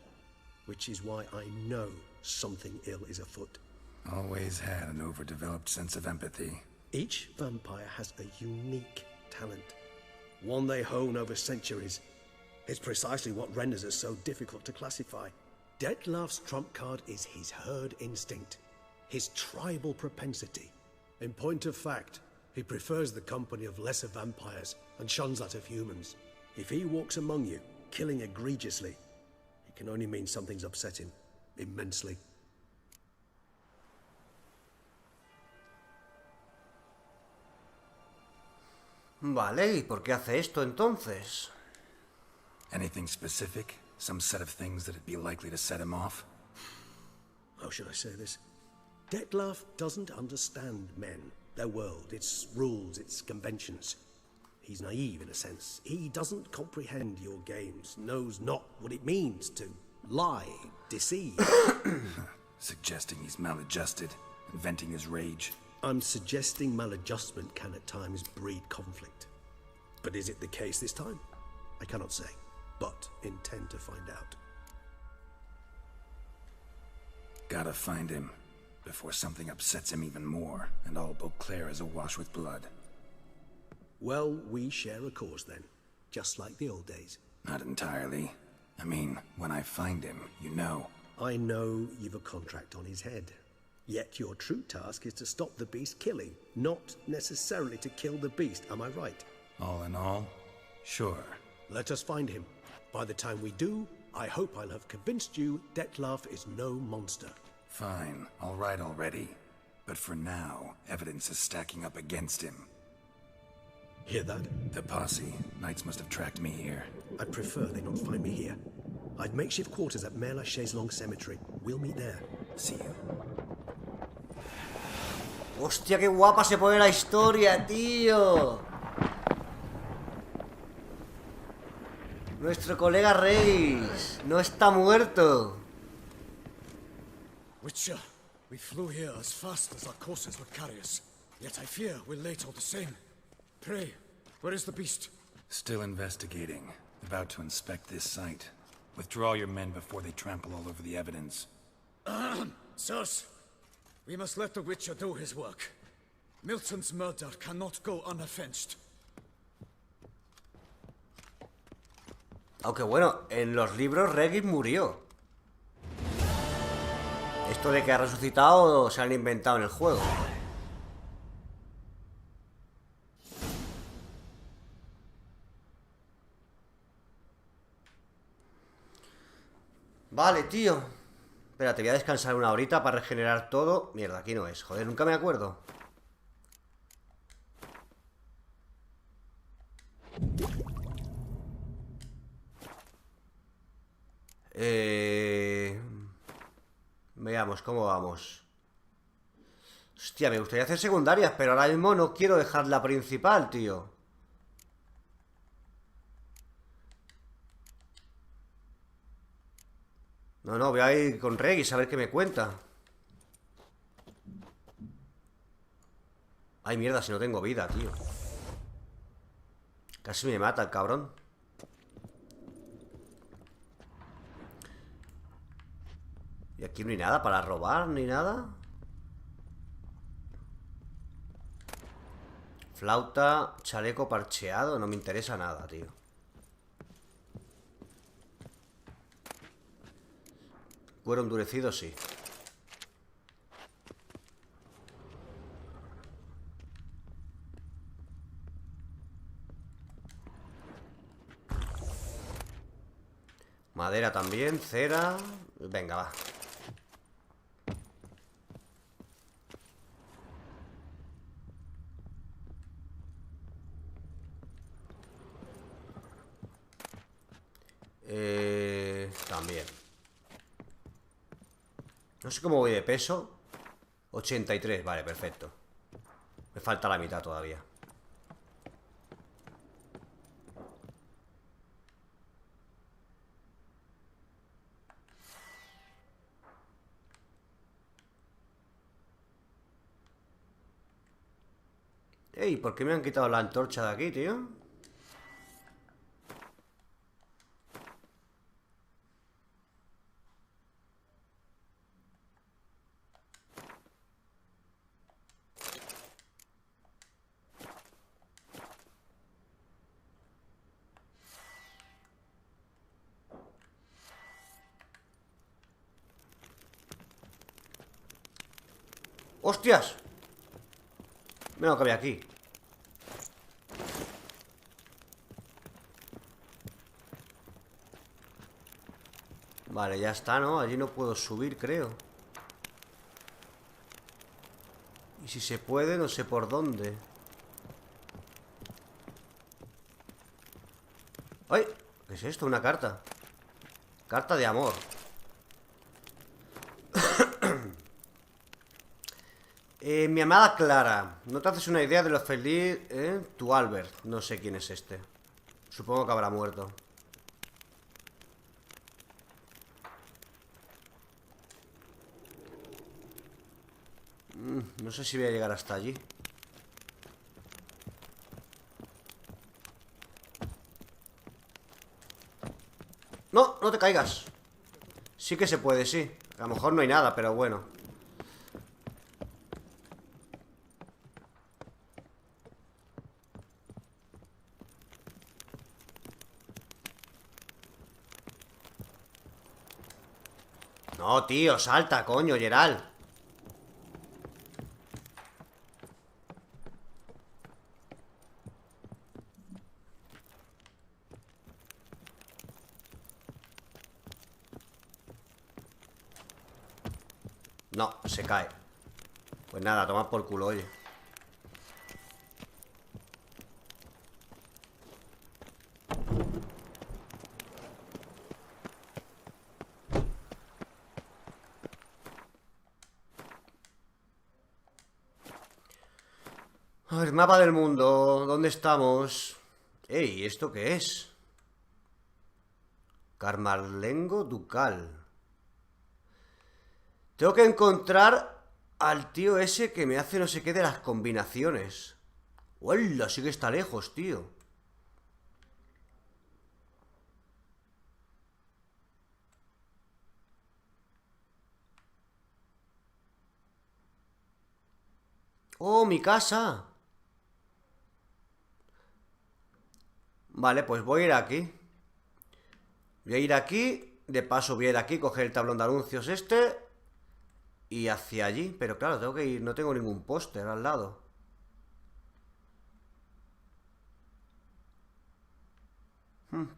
Which is why I know something ill is afoot. Always had an overdeveloped sense of empathy. Each vampire has a unique talent. One they hone over centuries. It's precisely what renders us so difficult to classify. Dettlaff's trump card is his herd instinct. His tribal propensity. In point of fact, he prefers the company of lesser vampires and shuns that of humans. If he walks among you, killing egregiously, it can only mean something's upset him immensely. Vale, ¿y por qué hace esto entonces? Anything specific? Some set of things that'd be likely to set him off? How should I say this? Dettlaff doesn't understand men, their world, its rules, its conventions. He's naive in a sense. He doesn't comprehend your games, knows not what it means to lie, deceive. Suggesting he's maladjusted, inventing his rage. I'm suggesting maladjustment can at times breed conflict. But is it the case this time? I cannot say, but intend to find out. Gotta find him, before something upsets him even more, and all Beauclair is awash with blood. Well, we share a cause then, just like the old days. Not entirely. I mean, when I find him, you know. I know you've a contract on his head. Yet your true task is to stop the beast killing, not necessarily to kill the beast, am I right? All in all, sure. Let us find him. By the time we do, I hope I'll have convinced you Dettlaff is no monster. Fine, all right already. But for now, evidence is stacking up against him. Hear that? The posse. Knights must have tracked me here. I'd prefer they not find me here. I'd makeshift quarters at Mère Lachaise Long Cemetery. We'll meet there. See you. ¡Hostia, qué guapa se pone la historia, tío! Nuestro colega Reis no está muerto. Witcher, we flew here as fast as our courses would carry us. Yet I fear we're late all the same. Pray, where is the beast? Still investigating. About to inspect this site. Withdraw your men before they trample all over the evidence. Sirs, we must let the Witcher do his work. Milton's murder cannot go unavenged. Aunque bueno, en los libros Regis murió. Esto de que ha resucitado se han inventado en el juego. Vale, tío. Espérate, voy a descansar una horita para regenerar todo. Mierda, aquí no es. Joder, nunca me acuerdo. Veamos cómo vamos. Hostia, me gustaría hacer secundarias, pero ahora mismo no quiero dejar la principal, tío. No, voy a ir con Regis a ver qué me cuenta. Ay, mierda, si no tengo vida, tío. Casi me mata el cabrón. Y aquí no hay nada para robar, ni nada. Flauta, chaleco parcheado. No me interesa nada, tío. Cuero endurecido, sí. Madera también, cera. Venga, va. También. No sé cómo voy de peso. 83, vale, perfecto. Me falta la mitad todavía. Ey, ¿por qué me han quitado la antorcha de aquí, tío? ¡Hostias! Mira lo que había aquí. Vale, ya está, ¿no? Allí no puedo subir, creo. Y si se puede, no sé por dónde. ¡Ay! ¿Qué es esto? Una carta. Carta de amor. Mi amada Clara, no te haces una idea de lo feliz, tu Albert. No sé quién es este. Supongo que habrá muerto. No sé si voy a llegar hasta allí. No, no te caigas. Sí que se puede, sí. A lo mejor no hay nada, pero bueno. No, tío, salta, coño, Gerald. No, se cae. Pues nada, toma por culo, oye. A ver, mapa del mundo. ¿Dónde estamos? Ey, ¿esto qué es? Carmarlengo Ducal. Tengo que encontrar al tío ese que me hace no sé qué de las combinaciones. ¡Hola! Sí que está lejos, tío. ¡Oh, mi casa! Vale, pues voy a ir aquí. Voy a ir aquí. De paso voy a ir aquí, coger el tablón de anuncios este. Y hacia allí. Pero claro, tengo que ir. No tengo ningún póster al lado.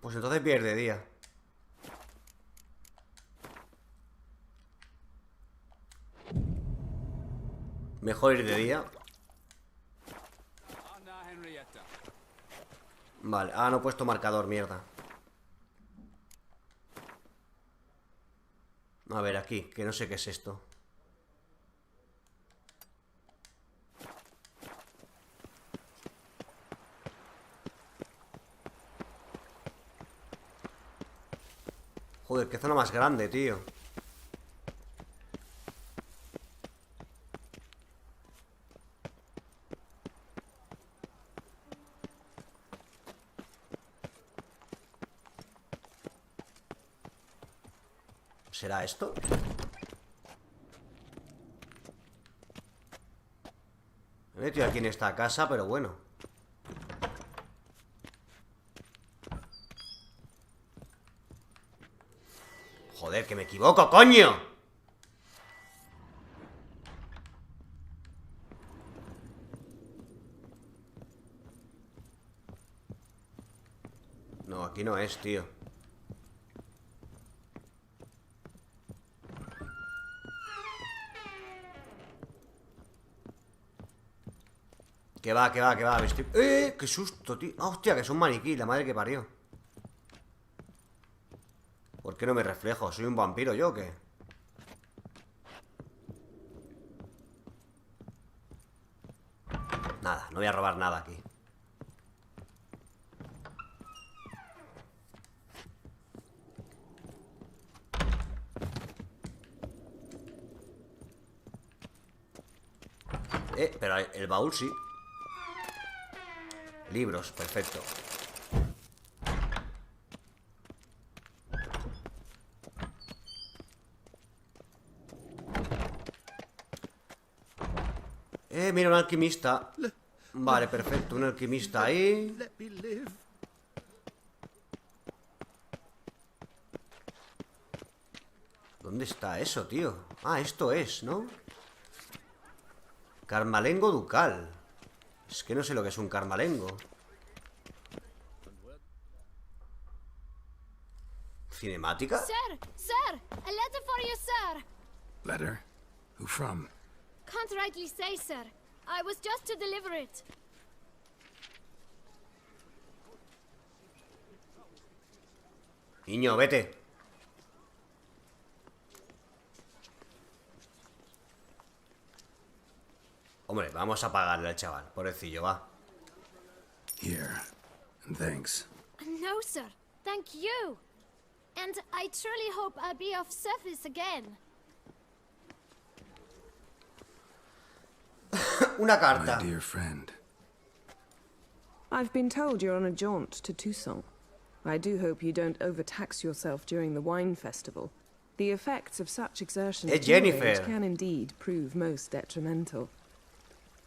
Pues entonces pierde día. Mejor ir de día. Vale, no he puesto marcador, mierda. A ver, aquí, que no sé qué es esto. Joder, qué zona más grande, tío. ¿Será esto? Me he metido aquí en esta casa, pero bueno. Joder, que me equivoco, coño. No, aquí no es, tío. Que va, que va, que va. ¡Qué susto, tío! ¡Ah, hostia, que es un maniquí! La madre que parió. ¿Por qué no me reflejo? ¿Soy un vampiro yo o qué? Nada, no voy a robar nada aquí. Pero el baúl sí. Libros, perfecto. Mira, un alquimista. Vale, perfecto, un alquimista ahí. ¿Dónde está eso, tío? Ah, esto es, ¿no? Carmalengo ducal. Es que no sé lo que es un carmalengo. ¿Cinemática? Sir! Sir! A letter for you, sir! Letter? Who from? Can't rightly say, sir. I was just to deliver it. Niño, vete. Hombre, vamos a pagarle al chaval, pobrecillo, va. Here, and thanks. No, sir. Thank you. And I truly hope I'll be of service again. Una carta. My dear friend. I've been told you're on a jaunt to Toussaint. I do hope you don't overtax yourself during the wine festival. The effects of such exertion at your age can indeed prove most detrimental.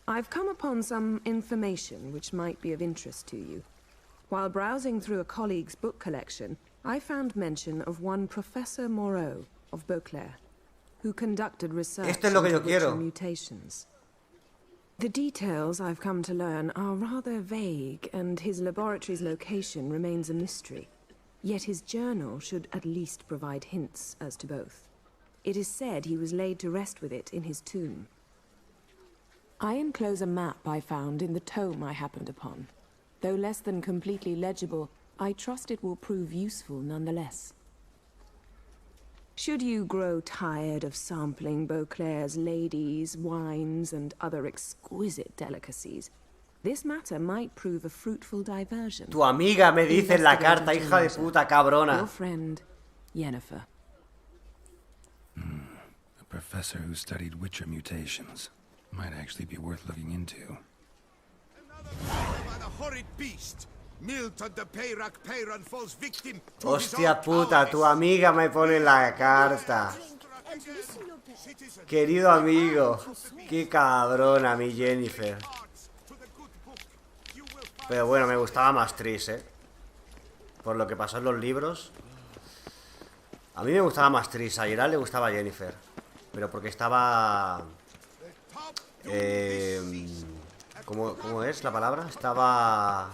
I've come upon some information which might be of interest to you. While browsing through a colleague's book collection, I found mention of one Professor Moreau of Beauclair, who conducted research into witcher mutations. The details I've come to learn are rather vague, and his laboratory's location remains a mystery. Yet his journal should at least provide hints as to both. It is said he was laid to rest with it in his tomb. I enclose a map I found in the tome I happened upon. Though less than completely legible, I trust it will prove useful nonetheless. Should you grow tired of sampling Beauclair's ladies, wines, and other exquisite delicacies, this matter might prove a fruitful diversion. Tu amiga me dice en la carta, hija de puta cabrona. Your friend, Yennefer. A professor who studied witcher mutations. Might actually be worth looking into. Hostia puta, tu amiga me pone la carta. Querido amigo. Qué cabrona mi Yennefer. Pero bueno, me gustaba más Triss, Por lo que pasó en los libros. A mí me gustaba más Triss, a Geralt le gustaba Yennefer. Pero porque estaba... ¿cómo es la palabra? Estaba...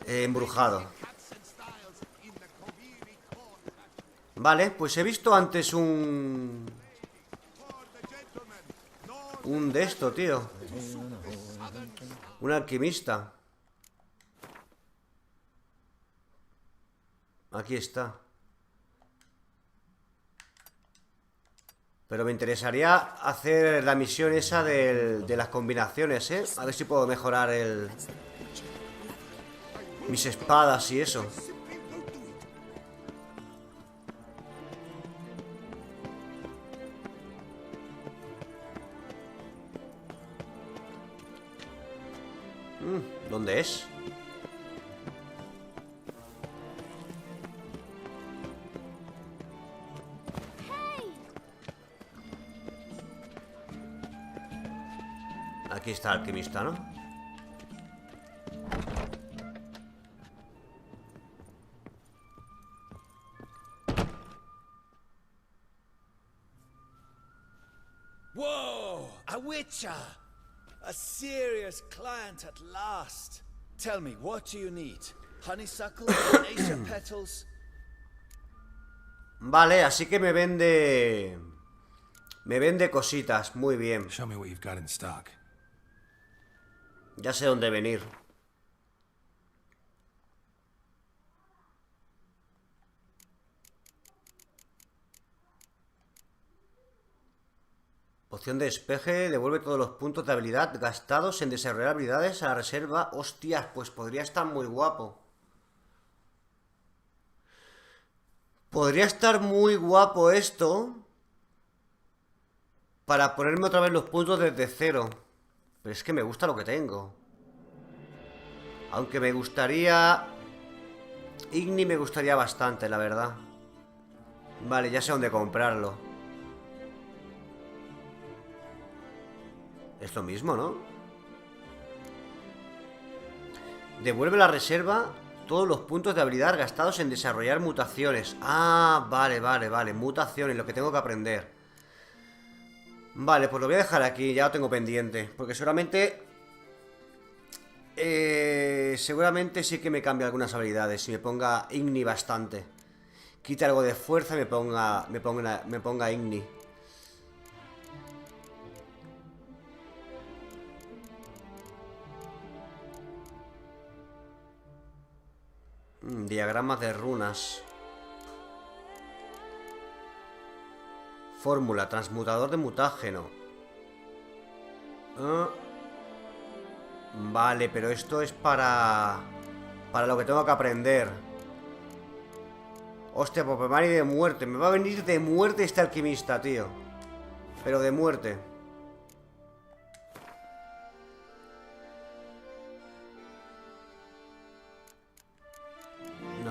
embrujado. Vale, pues he visto antes un de esto, tío. Un alquimista. Aquí está. Pero me interesaría hacer la misión esa de las combinaciones, ¿eh? A ver si puedo mejorar mis espadas y eso. ¿Dónde es? Aquí está el alquimista, ¿no? Whoa! A witcher! A serious client at last. Tell me, what do you need? Honeysuckle, acacia petals? Vale, así que me vende cositas, muy bien. Show me what you've got in stock. Ya sé dónde venir. Poción de despeje, devuelve todos los puntos de habilidad gastados en desarrollar habilidades a la reserva. Hostias, pues podría estar muy guapo. Podría estar muy guapo esto para ponerme otra vez los puntos desde cero. Pero es que me gusta lo que tengo. Aunque me gustaría... Igni me gustaría bastante, la verdad. Vale, ya sé dónde comprarlo. Es lo mismo, ¿no? Devuelve la reserva todos los puntos de habilidad gastados en desarrollar mutaciones. Ah, vale, vale, vale. Mutaciones, lo que tengo que aprender. Vale, pues lo voy a dejar aquí. Ya lo tengo pendiente. Porque seguramente... seguramente sí que me cambie algunas habilidades. Y me ponga Igni bastante. Quite algo de fuerza y me ponga Igni. Diagramas de runas. Fórmula, transmutador de mutágeno. Vale, pero esto es para lo que tengo que aprender. Hostia, pues me va a venir de muerte. Me va a venir de muerte este alquimista, tío. Pero de muerte.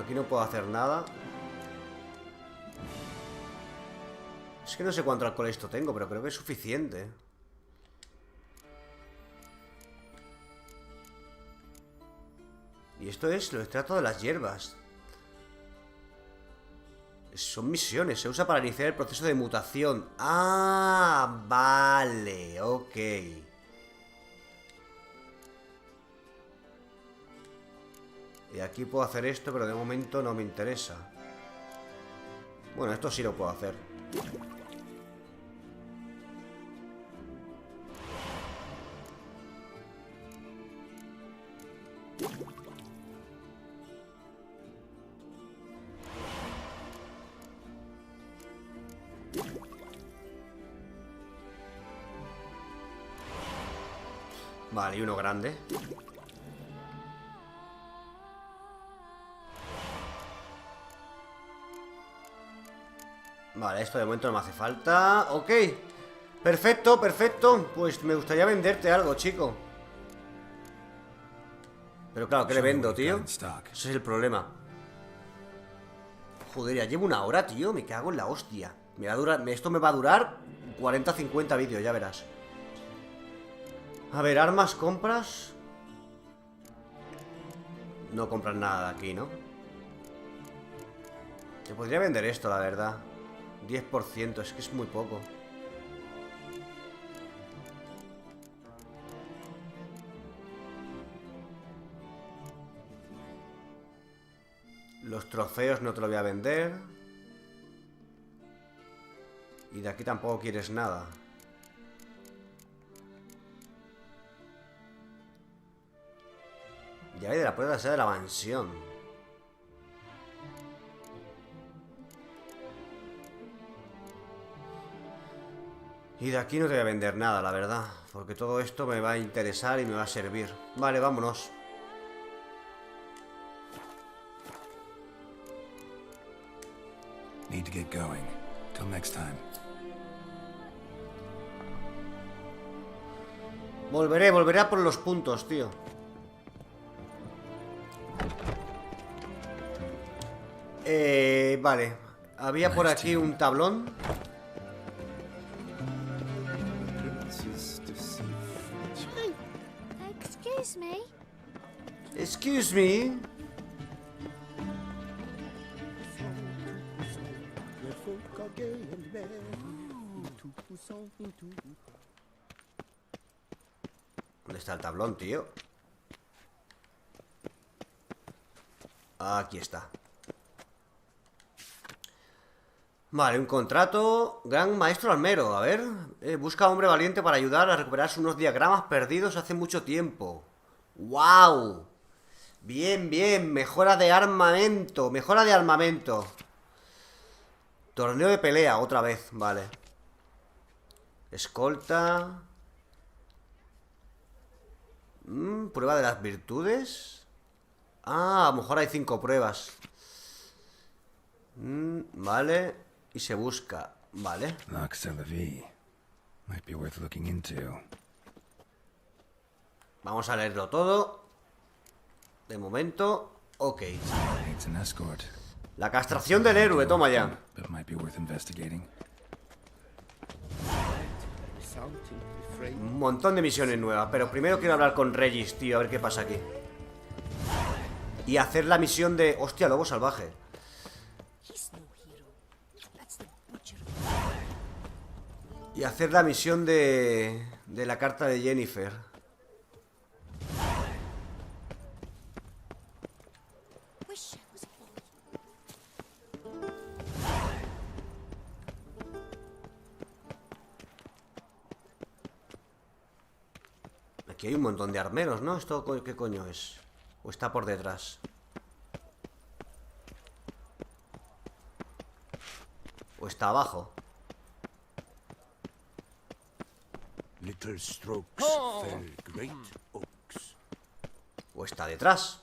Aquí no puedo hacer nada. Es que no sé cuánto alcohol esto tengo, pero creo que es suficiente. Y esto es lo extracto de las hierbas. Son misiones, se usa para iniciar el proceso de mutación. Ah, vale, ok. Y aquí puedo hacer esto, pero de momento no me interesa. Bueno, esto sí lo puedo hacer. Vale, y uno grande. Vale, esto de momento no me hace falta. Ok, perfecto, perfecto. Pues me gustaría venderte algo, chico. Pero claro, ¿qué le vendo, tío? Ese es el problema. Joder, ya llevo una hora, tío. Me cago en la hostia. Me va a durar, esto me va a durar 40-50 vídeos, ya verás. A ver, armas, compras. No compras nada de aquí, ¿no? Te podría vender esto, la verdad. 10%, es que es muy poco. Los trofeos no te lo voy a vender. Y de aquí tampoco quieres nada. Llave de la puerta de la mansión. Y de aquí no te voy a vender nada, la verdad. Porque todo esto me va a interesar y me va a servir. Vale, vámonos. Need to get going. Till next time. Volveré a por los puntos, tío. Vale. Había por aquí un tablón. Excuse me. Excuse me. ¿Dónde está el tablón, tío? Aquí está. Vale, un contrato. Gran maestro almero, a ver. Busca hombre valiente para ayudar a recuperarse unos diagramas perdidos hace mucho tiempo. ¡Wow! Bien, bien. Mejora de armamento. Mejora de armamento. Torneo de pelea, otra vez. Vale. Escolta. Prueba de las virtudes. Ah, a lo mejor hay 5 pruebas. Vale. Y se busca. Vale. Might be worth looking into. Vamos a leerlo todo. De momento, ok. Needs an escort. La castración del héroe, toma ya. But might be worth investigating. Un montón de misiones nuevas. Pero primero quiero hablar con Regis, tío. A ver qué pasa aquí. Y hacer la misión de... Hostia, lobo salvaje. Y hacer la misión de la carta de Jennifer. Aquí hay un montón de armeros, ¿no? ¿Esto qué coño es? ¿O está por detrás? ¿O está abajo? Little strokes fell great oaks. ¿O está detrás?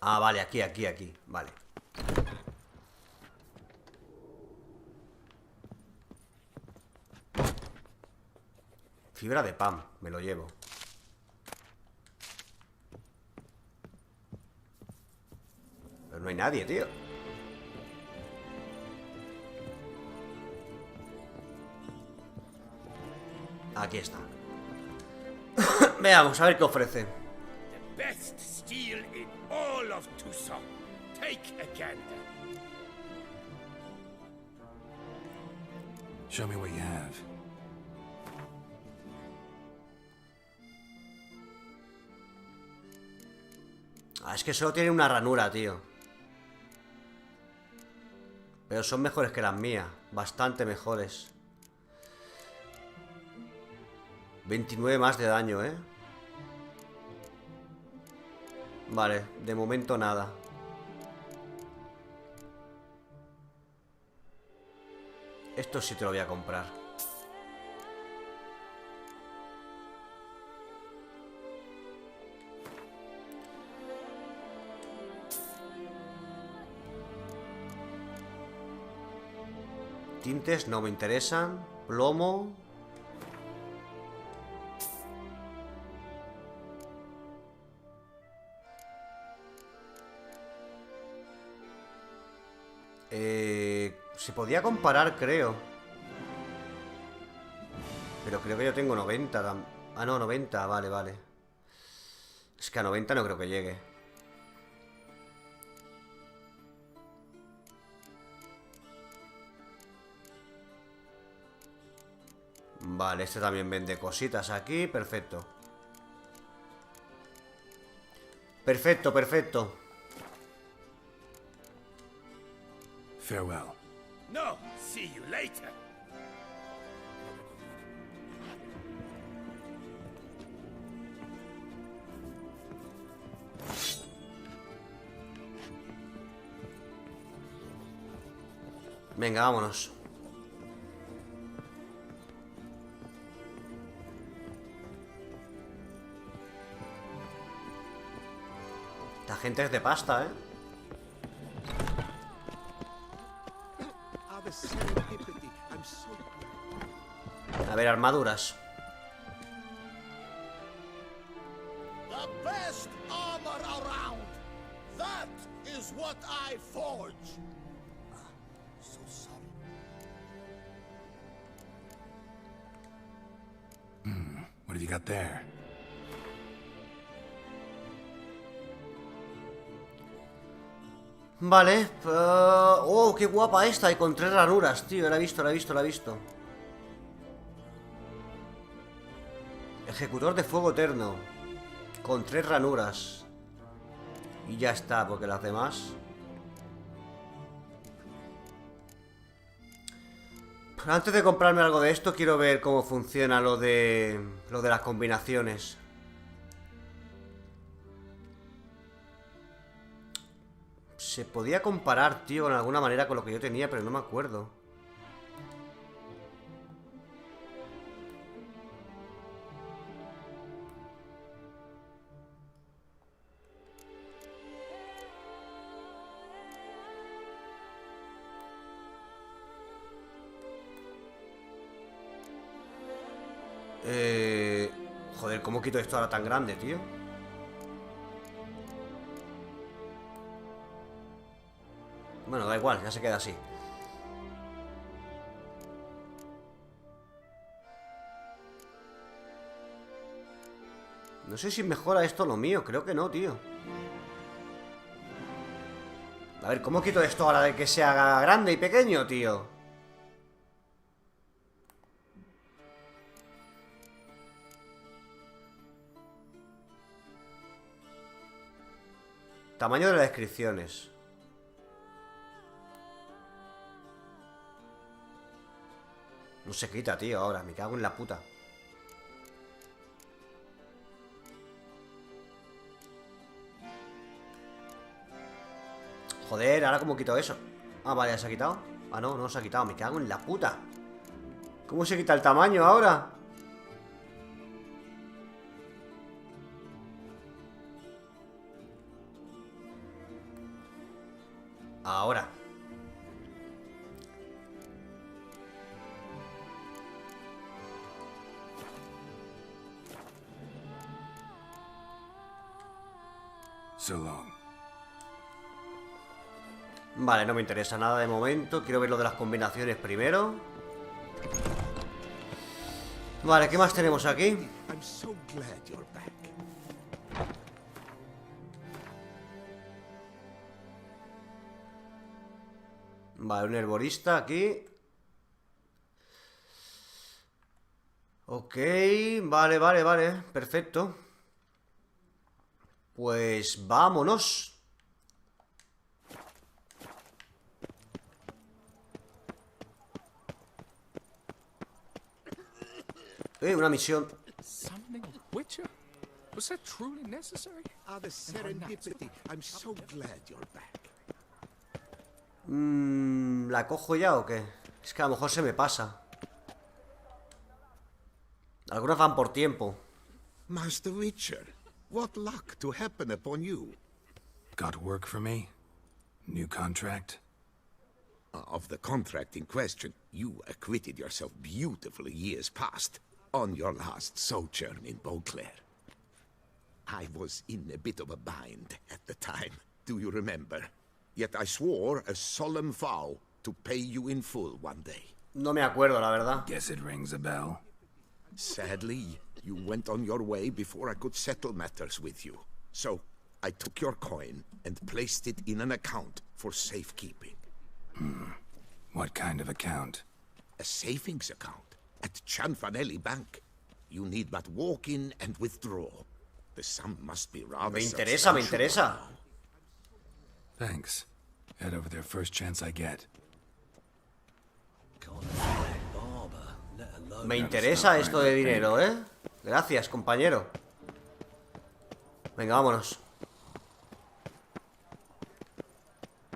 Ah, vale, aquí. Vale. Fibra de pan, me lo llevo. Pero no hay nadie, tío. Aquí está. Veamos, a ver qué ofrece. The best steel in all of Tucson. Take a gander. Show me what you have. Ah, es que solo tiene una ranura, tío. Pero son mejores que las mías. Bastante mejores. 29 más de daño, ¿eh? Vale, de momento nada. Esto sí te lo voy a comprar. Tintes no me interesan. Plomo. Se podía comparar, creo. Pero creo que yo tengo 90. Ah, no, 90, vale. Es que a 90 no creo que llegue. Vale, este también vende cositas aquí. Perfecto. Perfecto, perfecto. Farewell. No, see you later. Venga, vámonos. Esta gente es de pasta, ¿eh? A ver, armaduras. The best armor around. That is what I forge. So sorry. What have you got there? Vale. Oh, qué guapa esta. Y con 3 ranuras, tío. La he visto, la he visto, la he visto. Ejecutor de fuego eterno. Con 3 ranuras. Y ya está, porque las demás... Pero antes de comprarme algo de esto, quiero ver cómo funciona lo de las combinaciones. Se podía comparar, tío, con alguna manera con lo que yo tenía, pero no me acuerdo. Joder, ¿cómo quito esto ahora tan grande, tío? Bueno, da igual, ya se queda así. No sé si mejora esto lo mío, creo que no, tío. A ver, ¿cómo quito esto ahora de que se haga grande y pequeño, tío? Tamaño de las descripciones. No se quita, tío, ahora. Me cago en la puta. Joder, ¿ahora cómo quito eso? Ah, vale, ¿ya se ha quitado? Ah, no, no se ha quitado. Me cago en la puta. ¿Cómo se quita el tamaño ahora? Ahora. So long. Vale, no me interesa nada de momento. Quiero ver lo de las combinaciones primero. Vale, ¿qué más tenemos aquí? I'm so glad you're back. Vale, un herborista aquí. Ok, vale, vale, vale. Perfecto. Pues vámonos. Una misión. Summoning a Witcher? Was that truly necessary? Ah, the serendipity. I'm so glad you're back. ¿La cojo ya o qué? Es que a lo mejor se me pasa. Algunas van por tiempo. Master Witcher, what luck to happen upon you. Got work for me? New contract? Of the contract in question, you acquitted yourself beautifully years past on your last sojourn in Beauclair. I was in a bit of a bind at the time, do you remember? Yet I swore a solemn vow to pay you in full one day. No me acuerdo, la verdad. Guess it rings a bell. Sadly, you went on your way before I could settle matters with you. So, I took your coin and placed it in an account for safekeeping. What kind of account? A savings account. A at Chanfanelli Bank. You need but walk in and withdraw. The sum must be rather Me interesa, me interesa. Thanks. Head over there first chance I get. Me interesa esto de dinero, ¿eh? Gracias, compañero. Venga, vámonos.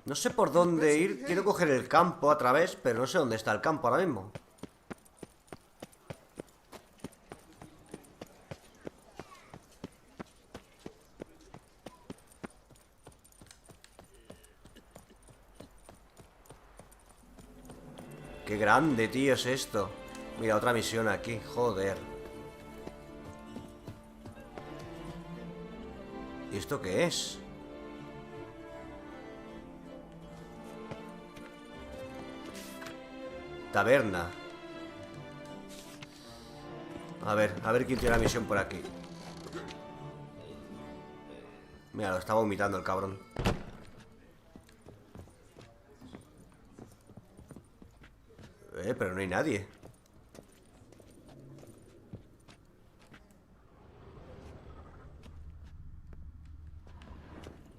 No sé por dónde ir. Quiero coger el campo a través, pero no sé dónde está el campo ahora mismo. Qué grande, tío, es esto. Mira, otra misión aquí, joder. ¿Y esto qué es? Taberna. A ver quién tiene la misión por aquí. Mira, lo está vomitando el cabrón. Pero no hay nadie.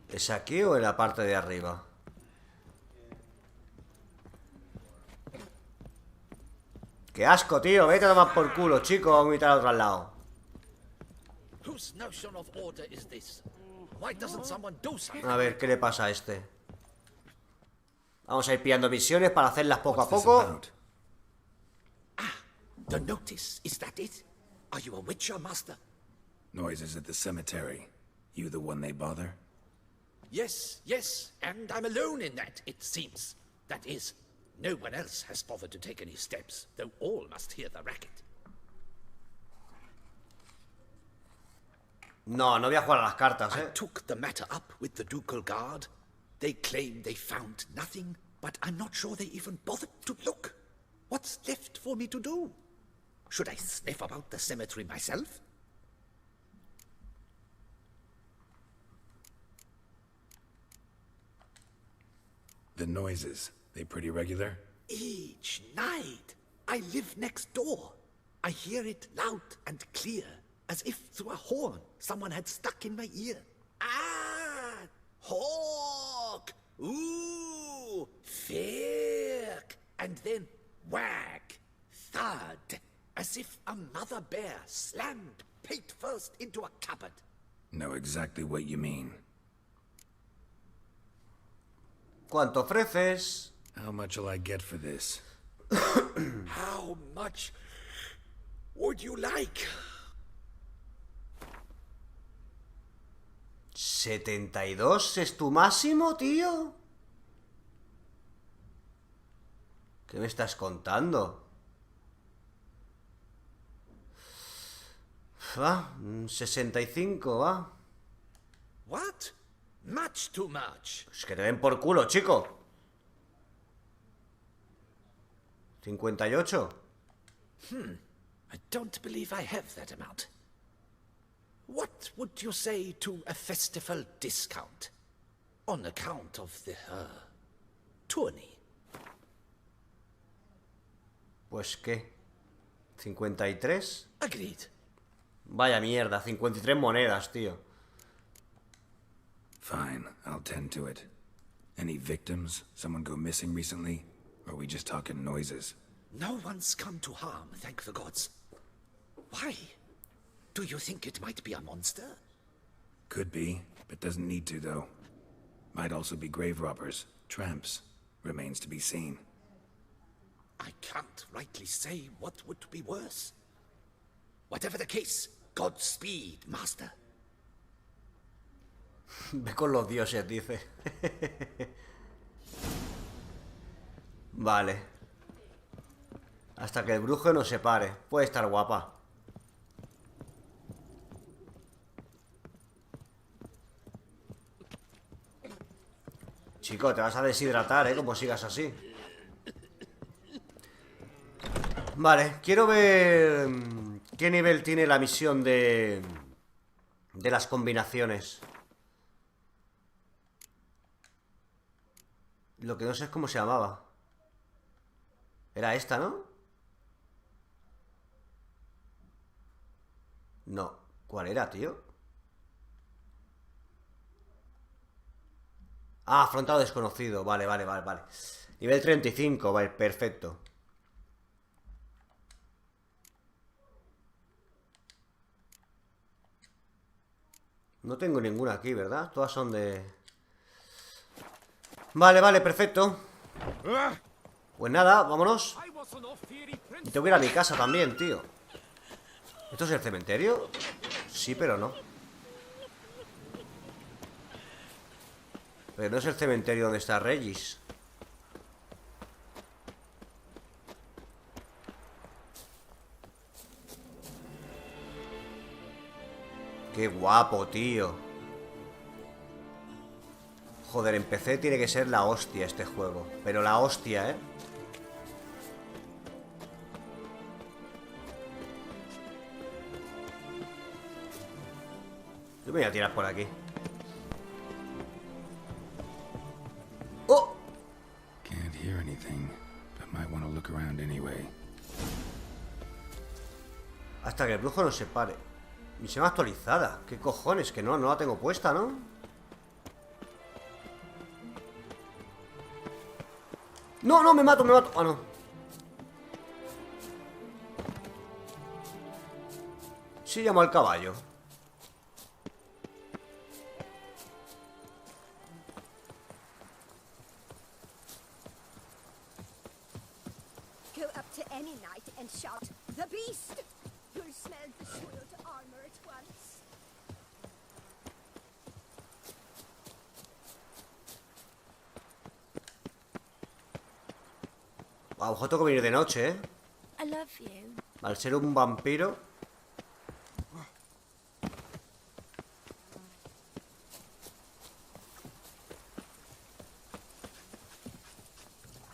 ¿Es aquí o en la parte de arriba? ¡Qué asco, tío! Vete a tomar por culo, chico. A vomitar al otro lado. A ver, ¿qué le pasa a este? Vamos a ir pillando misiones para hacerlas poco a poco. The notice, is that it? Are you a witcher, master? Noises at the cemetery. You the one they bother? Yes, and I'm alone in that, it seems. That is, no one else has bothered to take any steps, though all must hear the racket. No voy a jugar a las cartas, I took the matter up with the ducal guard. They claim they found nothing, but I'm not sure they even bothered to look. What's left for me to do? Should I sniff about the cemetery myself? The noises, they pretty regular? Each night. I live next door. I hear it loud and clear, as if through a horn someone had stuck in my ear. Ah! Hawk! Ooh! Firk! And then wag! Thud! As if a mother bear slammed pate first into a cupboard. Know exactly what you mean. ¿Cuánto ofreces? How much will I get for this? How much would you like? 72 es tu máximo, tío. ¿Qué me estás contando? Va, 65, va. What? Much too much. Pues que te den por culo, chico. 58. I don't believe I have that amount. What would you say to a festival discount? On account of the, tourney. Pues qué. 53. Agreed. Vaya mierda, 53 monedas, tío. Fine, I'll tend to it. Any victims? Someone go missing recently? Or are we just talking noises? No one's come to harm, thank the gods. Why? Do you think it might be a monster? Could be, but doesn't need to, though. Might also be grave robbers, tramps. Remains to be seen. I can't rightly say what would be worse. Whatever the case, Godspeed, master. Ve con los dioses, dice. Vale. Hasta que el brujo nos separe. Puede estar guapa. Chico, te vas a deshidratar, como sigas así. Vale, quiero ver qué nivel tiene la misión de las combinaciones. Lo que no sé es cómo se llamaba. Era esta, ¿no? No. ¿Cuál era, tío? Ah, afrontado desconocido. Vale. Nivel 35, vale, perfecto. No tengo ninguna aquí, ¿verdad? Todas son de... Vale, perfecto. Pues nada, vámonos. Y tengo que ir a mi casa también, tío. ¿Esto es el cementerio? Sí, pero no. Pero no es el cementerio donde está Regis. Qué guapo, tío. Joder, en PC tiene que ser la hostia este juego. Pero la hostia, ¿eh? Yo me voy a tirar por aquí. ¡Oh! Can't hear anything, but might want to look around anyway. Hasta que el brujo no se pare. Misión actualizada. ¿Qué cojones? Que no la tengo puesta, ¿no? No, me mato. Ah, no. Sí, llamo al caballo. Go up to any knight and shout, "The beast!" You'll smell the soiled armor at once. A lo mejor tengo que venir de noche, ¿eh? I love you. Al ser un vampiro.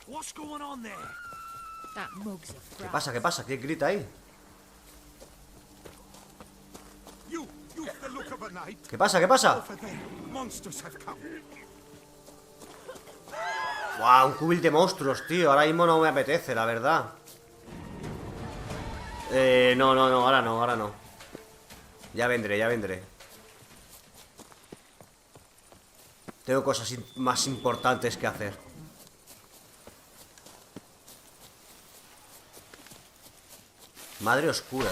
What's going on there? That mug's a ¿Qué pasa? ¿Qué pasa? ¿Quién grita ahí? You've the look of a knight. ¿Qué pasa? ¿Qué pasa? Over there, monsters have come. ¡Wow! Un cubil de monstruos, tío. Ahora mismo no me apetece, la verdad. No, ahora no. Ya vendré. Tengo cosas más importantes que hacer. Madre oscura.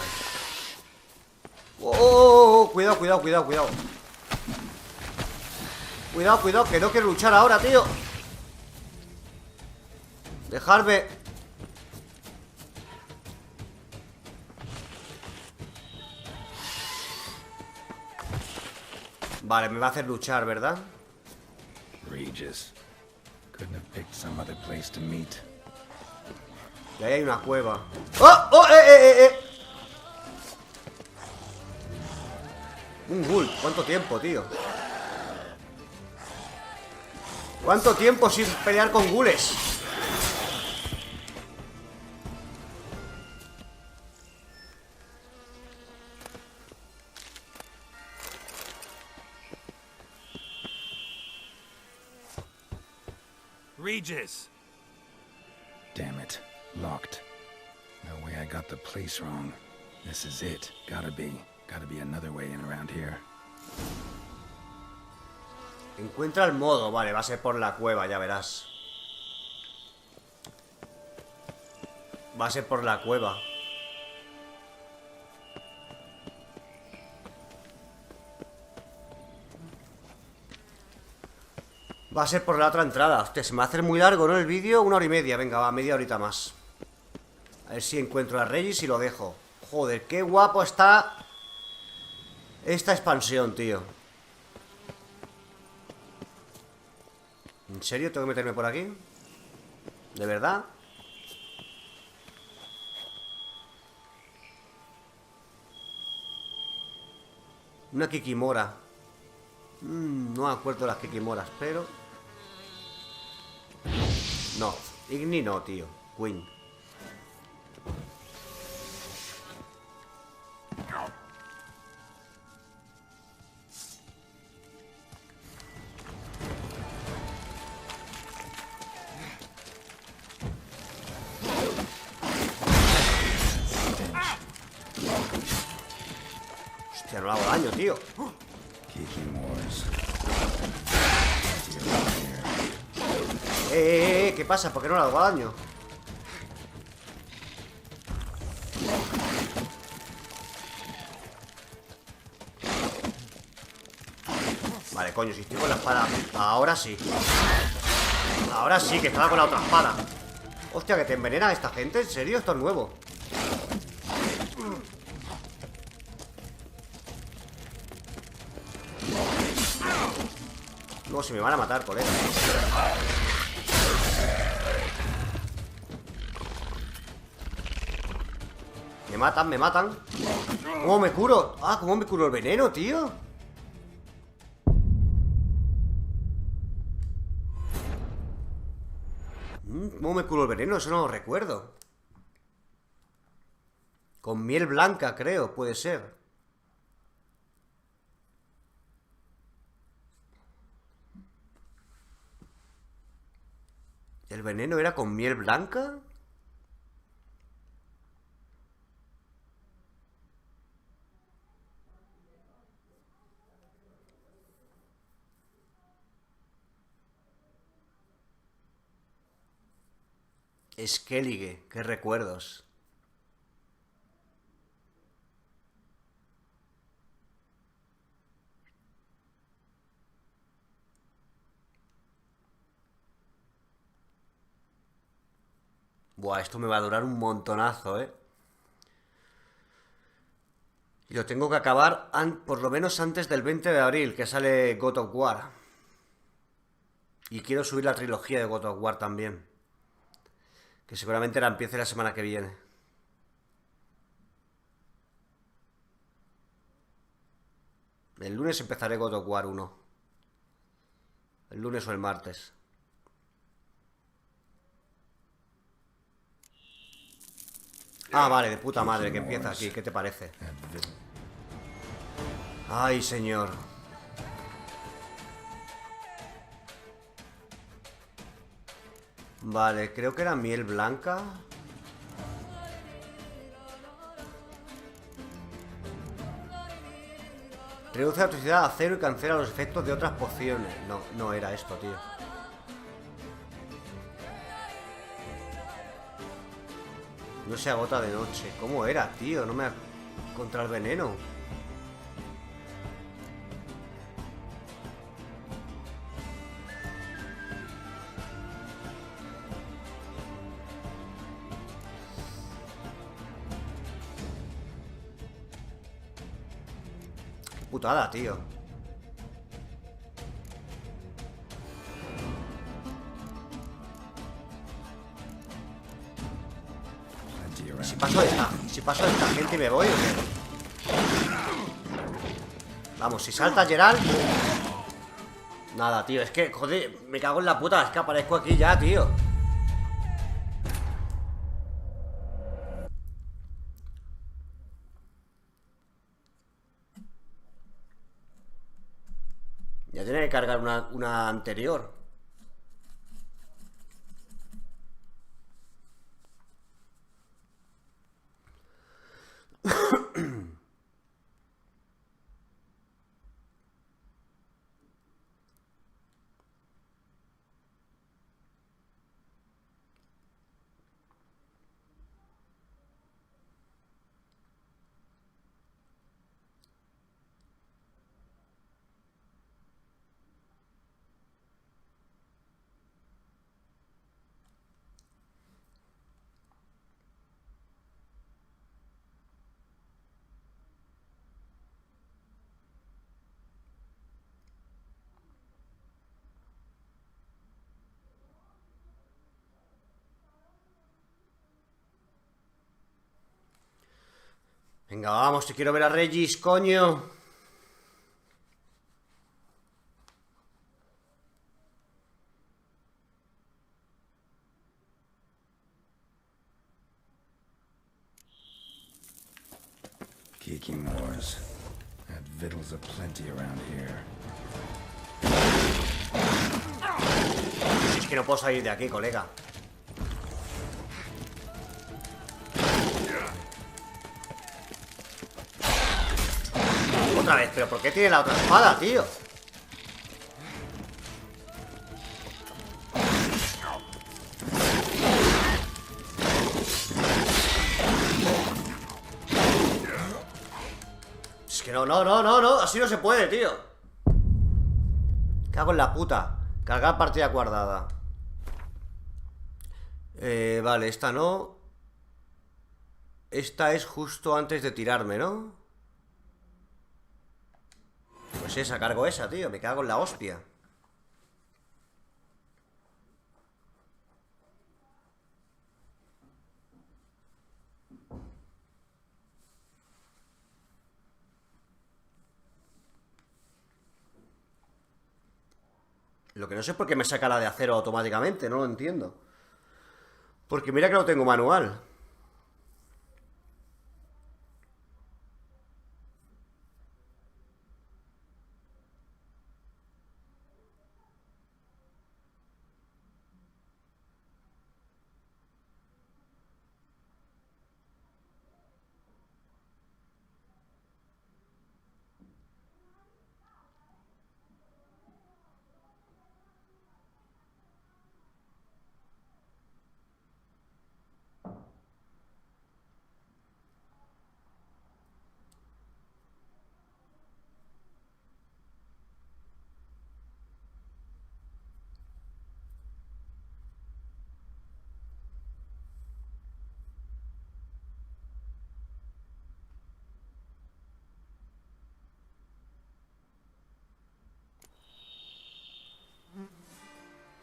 ¡Oh! Cuidado. Cuidado, que no quiero luchar ahora, tío. Dejarme. Vale, me va a hacer luchar, ¿verdad? Regis. Couldn't have picked some other place to meet. Y ahí hay una cueva. ¡Oh! Un ghoul. ¿Cuánto tiempo, tío? ¿Cuánto tiempo sin pelear con ghouls? Regis! Damn it. Locked. No way I got the place wrong. This is it. Gotta be another way in around here. Encuentra el modo. Vale, va a ser por la cueva, ya verás. Va a ser por la cueva. Va a ser por la otra entrada. Hostia, se me va a hacer muy largo, ¿no? El vídeo, 1 hora y media. Venga, va, media horita más. A ver si encuentro a Regis y lo dejo. Joder, qué guapo está esta expansión, tío. ¿En serio tengo que meterme por aquí? ¿De verdad? Una Kikimora. No me acuerdo de las Kikimoras, pero... No, Igni no, tío. Queen. no le hago daño, tío. ¿Qué pasa? ¿Por qué no le hago daño? Vale, coño, si estoy con la espada. Ahora sí. Ahora sí, que estaba con la otra espada. Hostia, que te envenena esta gente. ¿En serio? Esto es nuevo. Luego se me van a matar, colega. Me matan, me matan. ¿Cómo me curo? Ah, ¿cómo me curo el veneno, tío? ¿Cómo me curo el veneno? Eso no lo recuerdo. Con miel blanca, creo, puede ser. ¿El veneno era con miel blanca? Skellige, qué recuerdos. Buah, esto me va a durar un montonazo, ¿eh? Y lo tengo que acabar por lo menos antes del 20 de abril, que sale God of War. Y quiero subir la trilogía de God of War también. Que seguramente la empiece la semana que viene. El lunes empezaré God of War 1. El lunes o el martes. Ah, vale, de puta madre, que empieza aquí. ¿Qué te parece? Ay, señor. Vale, creo que era miel blanca. Reduce la toxicidad a 0 y cancela los efectos de otras pociones. No, no era esto, tío. No se agota de noche. ¿Cómo era, tío? No me... Contra el veneno. Qué putada, tío. Si paso de esta gente y me voy, ¿o qué? Vamos, si salta Geralt. Nada, tío, es que, joder, me cago en la puta. Es que aparezco aquí ya, tío. Ya tiene que cargar una anterior. Venga, vamos, te quiero ver a Regis, coño. Geeking wars. Had victuals aplenty around here. Es que no puedo salir de aquí, colega. otra vez. ¿Pero por qué tiene la otra espada, tío? Es que no. Así no se puede, tío. Cago en la puta. Cargar partida guardada. Vale, esta no. Esta es justo antes de tirarme, ¿no? Pues esa, cargo esa, tío. Me cago en la hostia. Lo que no sé es por qué me saca la de acero automáticamente. No lo entiendo. Porque mira que no tengo manual.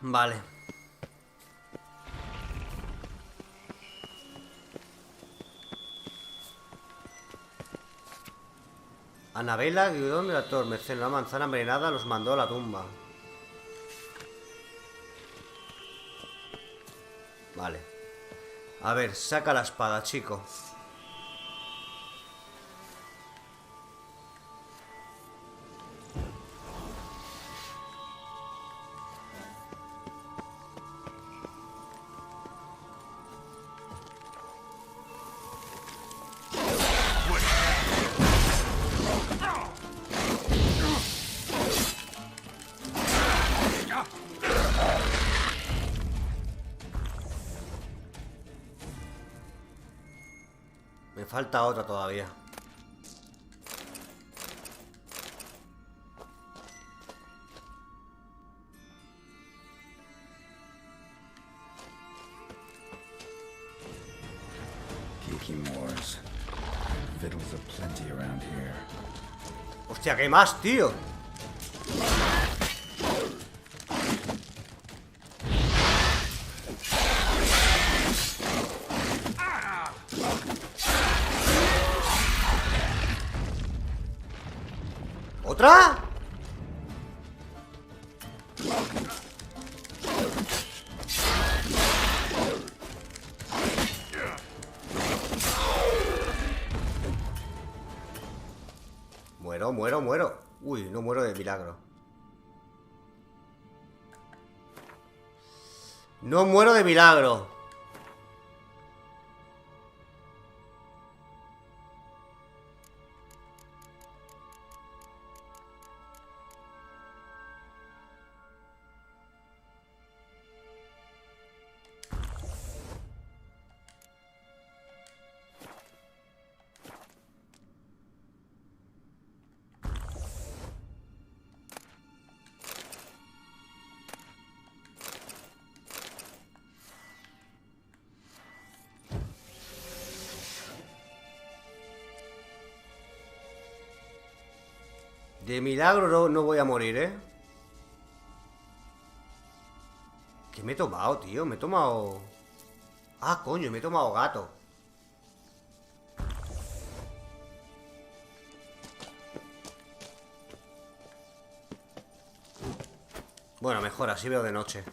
Vale. Anabela, Guidón de la Tormecen, la manzana envenenada los mandó a la tumba. Vale. A ver, saca la espada, chico. Me falta otra todavía. Kikimores. Victuals aplenty around here. Hostia, ¿qué más, tío? ¿Otra? Muero. Uy, no muero de milagro. No muero de milagro. De milagro no voy a morir, ¿eh? ¿Qué me he tomado, tío? Me he tomado... Ah, coño, me he tomado gato. Bueno, mejor, así veo de noche.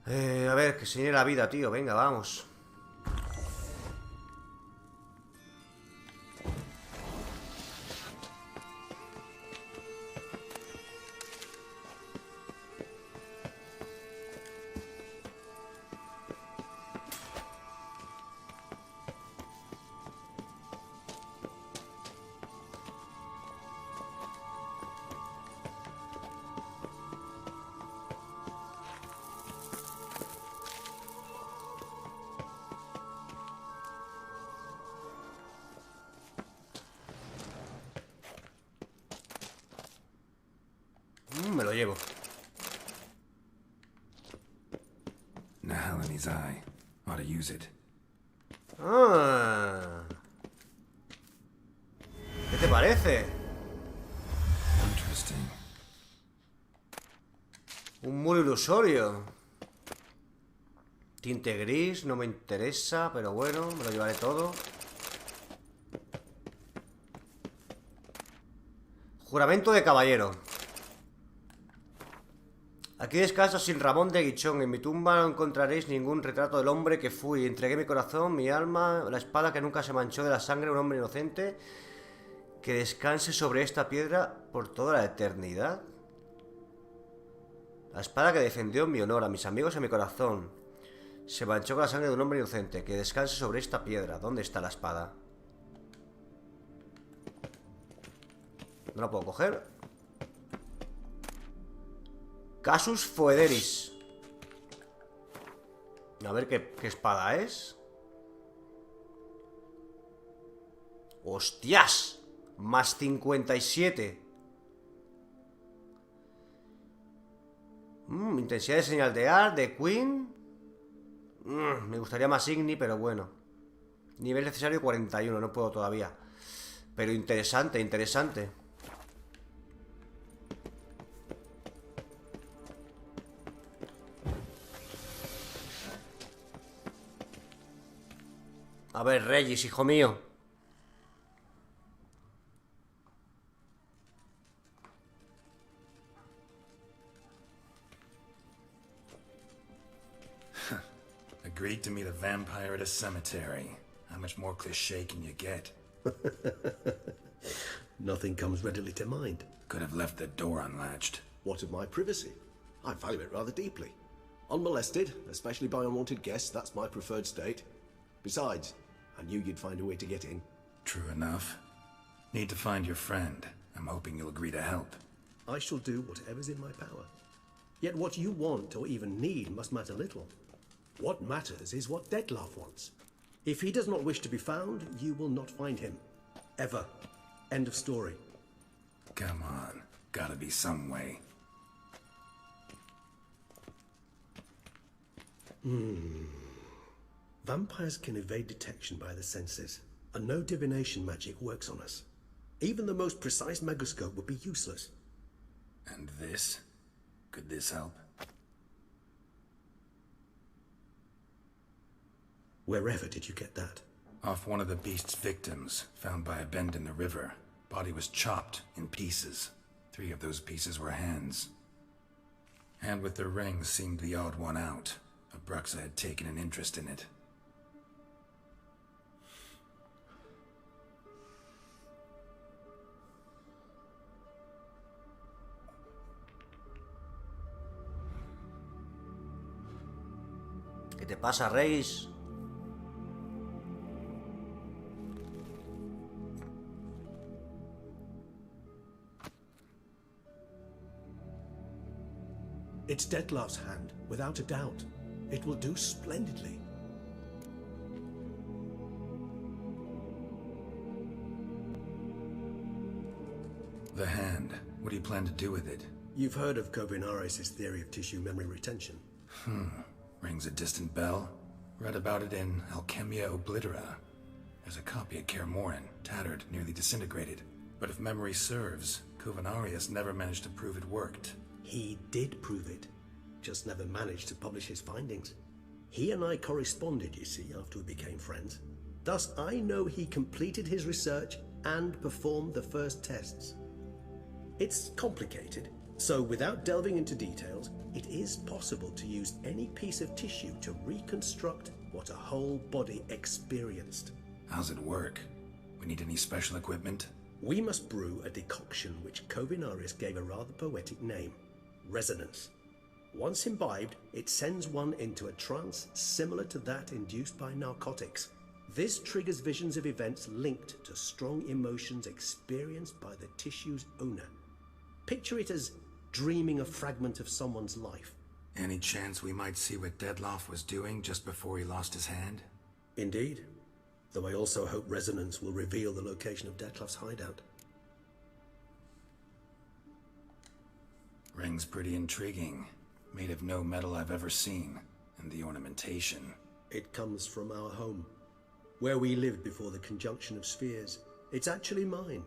A ver, que se llene la vida, tío. Venga, vamos. llevo. Nahal in his eye. Ought to use it. Ah. ¿Qué te parece? Interesting. Un muro ilusorio. Tinte gris, no me interesa, pero bueno, me lo llevaré todo. Juramento de caballero. Aquí descanso sin Ramón de Guichón. En mi tumba no encontraréis ningún retrato del hombre que fui. Entregué mi corazón, mi alma, la espada que nunca se manchó de la sangre de un hombre inocente. Que descanse sobre esta piedra por toda la eternidad. La espada que defendió mi honor, a mis amigos y a mi corazón. Se manchó con la sangre de un hombre inocente. Que descanse sobre esta piedra. ¿Dónde está la espada? No la puedo coger. Casus Foederis. A ver qué espada es. ¡Hostias! Más 57. Intensidad de señal de Art, de Queen. Me gustaría más Igni, pero bueno. Nivel necesario 41, no puedo todavía. Pero interesante, interesante. A ver, Regis, hijo mío. Agreed to meet a vampire at a cemetery. How much more cliché can you get? Nothing comes readily to mind. Could have left the door unlatched. What of my privacy? I value it rather deeply. Unmolested, especially by unwanted guests, that's my preferred state. Besides, I knew you'd find a way to get in. True enough. Need to find your friend. I'm hoping you'll agree to help. I shall do whatever's in my power. Yet what you want or even need must matter little. What matters is what Dettlaff wants. If he does not wish to be found, you will not find him. Ever. End of story. Come on. Gotta be some way. Vampires can evade detection by the senses, and no divination magic works on us. Even the most precise megascope would be useless. And this? Could this help? Wherever did you get that? Off one of the beast's victims, found by a bend in the river. Body was chopped in pieces. 3 of those pieces were hands. Hand with the ring seemed the odd one out. Abruxa had taken an interest in it. ¿Qué te pasa, Reis? It's Dettlaff's hand, without a doubt. It will do splendidly. The hand. What do you plan to do with it? You've heard of Kovinaris' theory of tissue memory retention. Rings a distant bell. Read about it in Alchemia Oblitera. There's a copy at Kaer Morhen, tattered, nearly disintegrated. But if memory serves, Kovinaris never managed to prove it worked. He did prove it, just never managed to publish his findings. He and I corresponded, you see, after we became friends. Thus, I know he completed his research and performed the first tests. It's complicated, so without delving into details, it is possible to use any piece of tissue to reconstruct what a whole body experienced. How's it work? We need any special equipment? We must brew a decoction which Kovinaris gave a rather poetic name. Resonance. Once imbibed, it sends one into a trance similar to that induced by narcotics. This triggers visions of events linked to strong emotions experienced by the tissue's owner. Picture it as dreaming a fragment of someone's life. Any chance we might see what Dettlaff was doing just before he lost his hand? Indeed. Though I also hope Resonance will reveal the location of Dettlaff's hideout. Ring's pretty intriguing. Made of no metal I've ever seen. And the ornamentation. It comes from our home, where we lived before the conjunction of spheres. It's actually mine.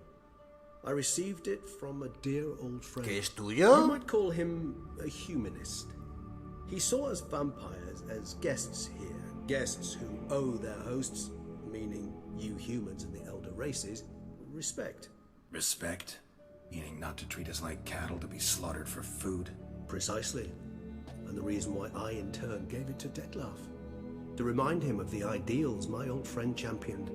I received it from a dear old friend. ¿Qué es tuyo? You might call him a humanist. He saw us vampires as guests here. Guests who owe their hosts, meaning you humans and the elder races, respect. Respect? Meaning not to treat us like cattle to be slaughtered for food? Precisely. And the reason why I, in turn, gave it to Dettlaff. To remind him of the ideals my old friend championed.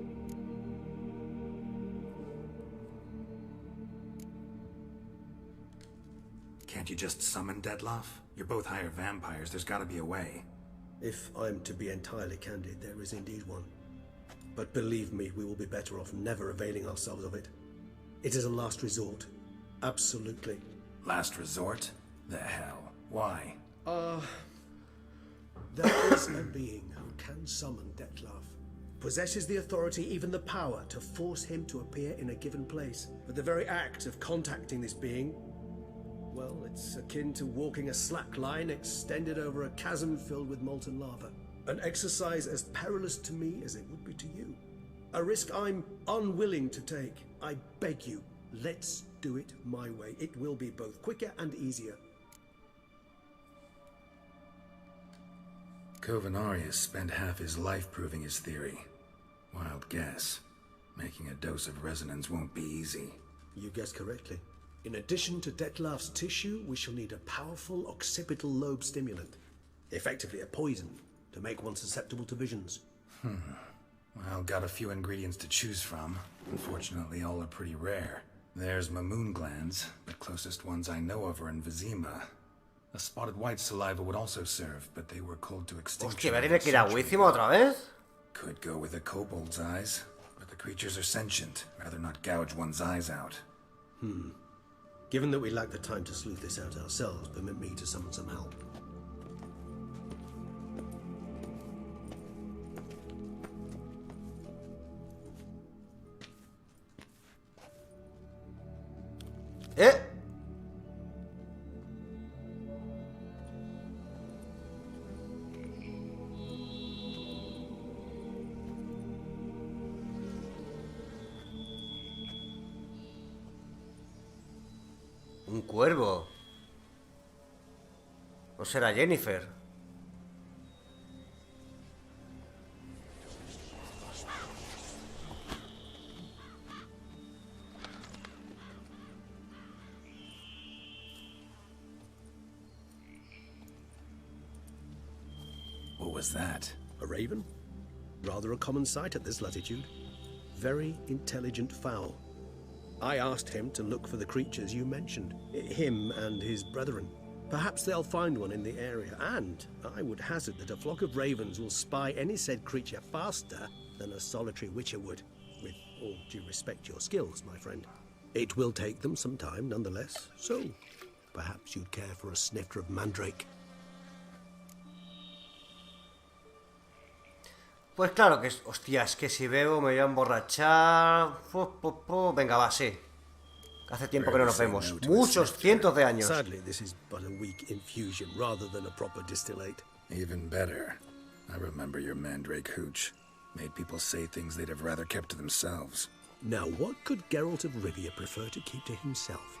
Can't you just summon Dettlaff? You're both higher vampires, there's gotta be a way. If I'm to be entirely candid, there is indeed one. But believe me, we will be better off never availing ourselves of it. It is a last resort. Absolutely. Last resort? The hell? Why? There is a being who can summon Dettlaff. Possesses the authority, even the power, to force him to appear in a given place. But the very act of contacting this being, well, it's akin to walking a slack line extended over a chasm filled with molten lava. An exercise as perilous to me as it would be to you. A risk I'm unwilling to take. I beg you, let's do it my way. It will be both quicker and easier. Covenarius spent half his life proving his theory. Wild guess. Making a dose of resonance won't be easy. You guessed correctly. In addition to Dettlaff's tissue, we shall need a powerful occipital lobe stimulant. Effectively a poison, to make one susceptible to visions. Well, got a few ingredients to choose from. Unfortunately, all are pretty rare. There's Mamoon glands, but closest ones I know of are in Vizima. A spotted white saliva would also serve, but they were cold to extinction. Hostia, ¿va a tener que ir a Wizima otra vez? Could go with a kobold's eyes, but the creatures are sentient. Rather not gouge one's eyes out. Given that we lack the time to sleuth this out ourselves, permit me to summon some help. Un cuervo. ¿O será Jennifer? What was that? A raven? Rather a common sight at this latitude. Very intelligent fowl. I asked him to look for the creatures you mentioned. Him and his brethren. Perhaps they'll find one in the area, and I would hazard that a flock of ravens will spy any said creature faster than a solitary witcher would. With all due respect to your skills, my friend. It will take them some time, nonetheless, so perhaps you'd care for a snifter of mandrake. Pues claro que... Hostias, que si bebo me voy a emborrachar... Venga, va, sí. Hace tiempo que no nos vemos. Muchos, cientos de años. Sadly, this is but a weak infusion rather than a proper distillate. Even better. I remember your mandrake hooch. Made people say things they'd have rather kept to themselves. Now, what could Geralt of Rivia prefer to keep to himself?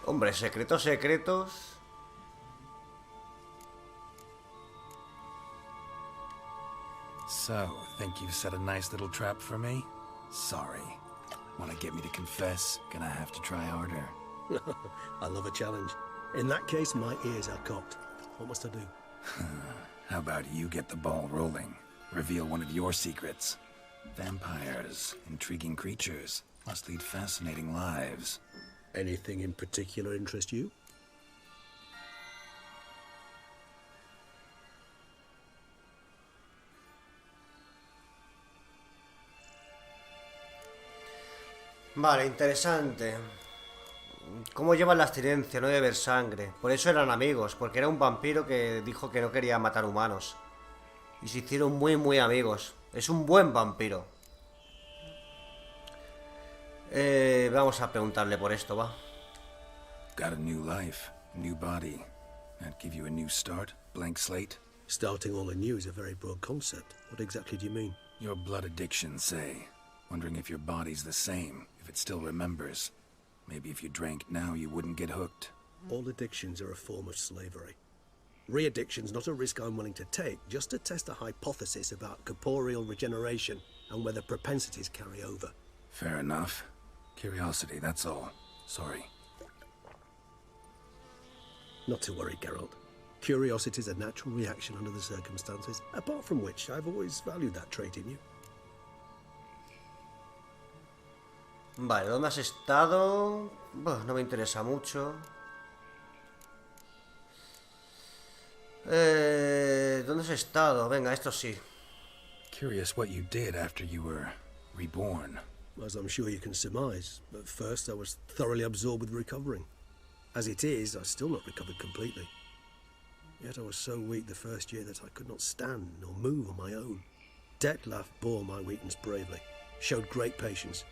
Hombre, secretos, secretos. So, think you've set a nice little trap for me? Sorry. Wanna get me to confess? Gonna have to try harder. I love a challenge. In that case, my ears are cocked. What must I do? How about you get the ball rolling? Reveal one of your secrets. Vampires, intriguing creatures, must lead fascinating lives. Anything in particular interest you? Vale, interesante. ¿Cómo llevan la abstinencia? No de beber sangre. Por eso eran amigos, porque era un vampiro que dijo que no quería matar humanos. Y se hicieron muy, muy amigos. Es un buen vampiro. Vamos a preguntarle por esto, va. Got a new life, new body. That give you a new start? Blank slate? Starting all anew is a very broad concept. What exactly do you mean? Your blood addiction, say. Wondering if your body's the same, if it still remembers. Maybe if you drank now, you wouldn't get hooked. All addictions are a form of slavery. Re-addiction's not a risk I'm willing to take, just to test a hypothesis about corporeal regeneration and whether propensities carry over. Fair enough. Curiosity, that's all. Sorry. Not to worry, Geralt. Curiosity is a natural reaction under the circumstances, apart from which I've always valued that trait in you. Vale, ¿dónde has estado? Bueno, no me interesa mucho. ¿Dónde has estado? Venga, esto sí. Curious what you did after you were reborn. As I'm sure you can surmise, at first I was thoroughly absorbed with recovering. As it is, I've still not recovered completely. Yet I was so weak the first year that I could not stand or move on my own. Detlef bore my weakness bravely, showed great patience.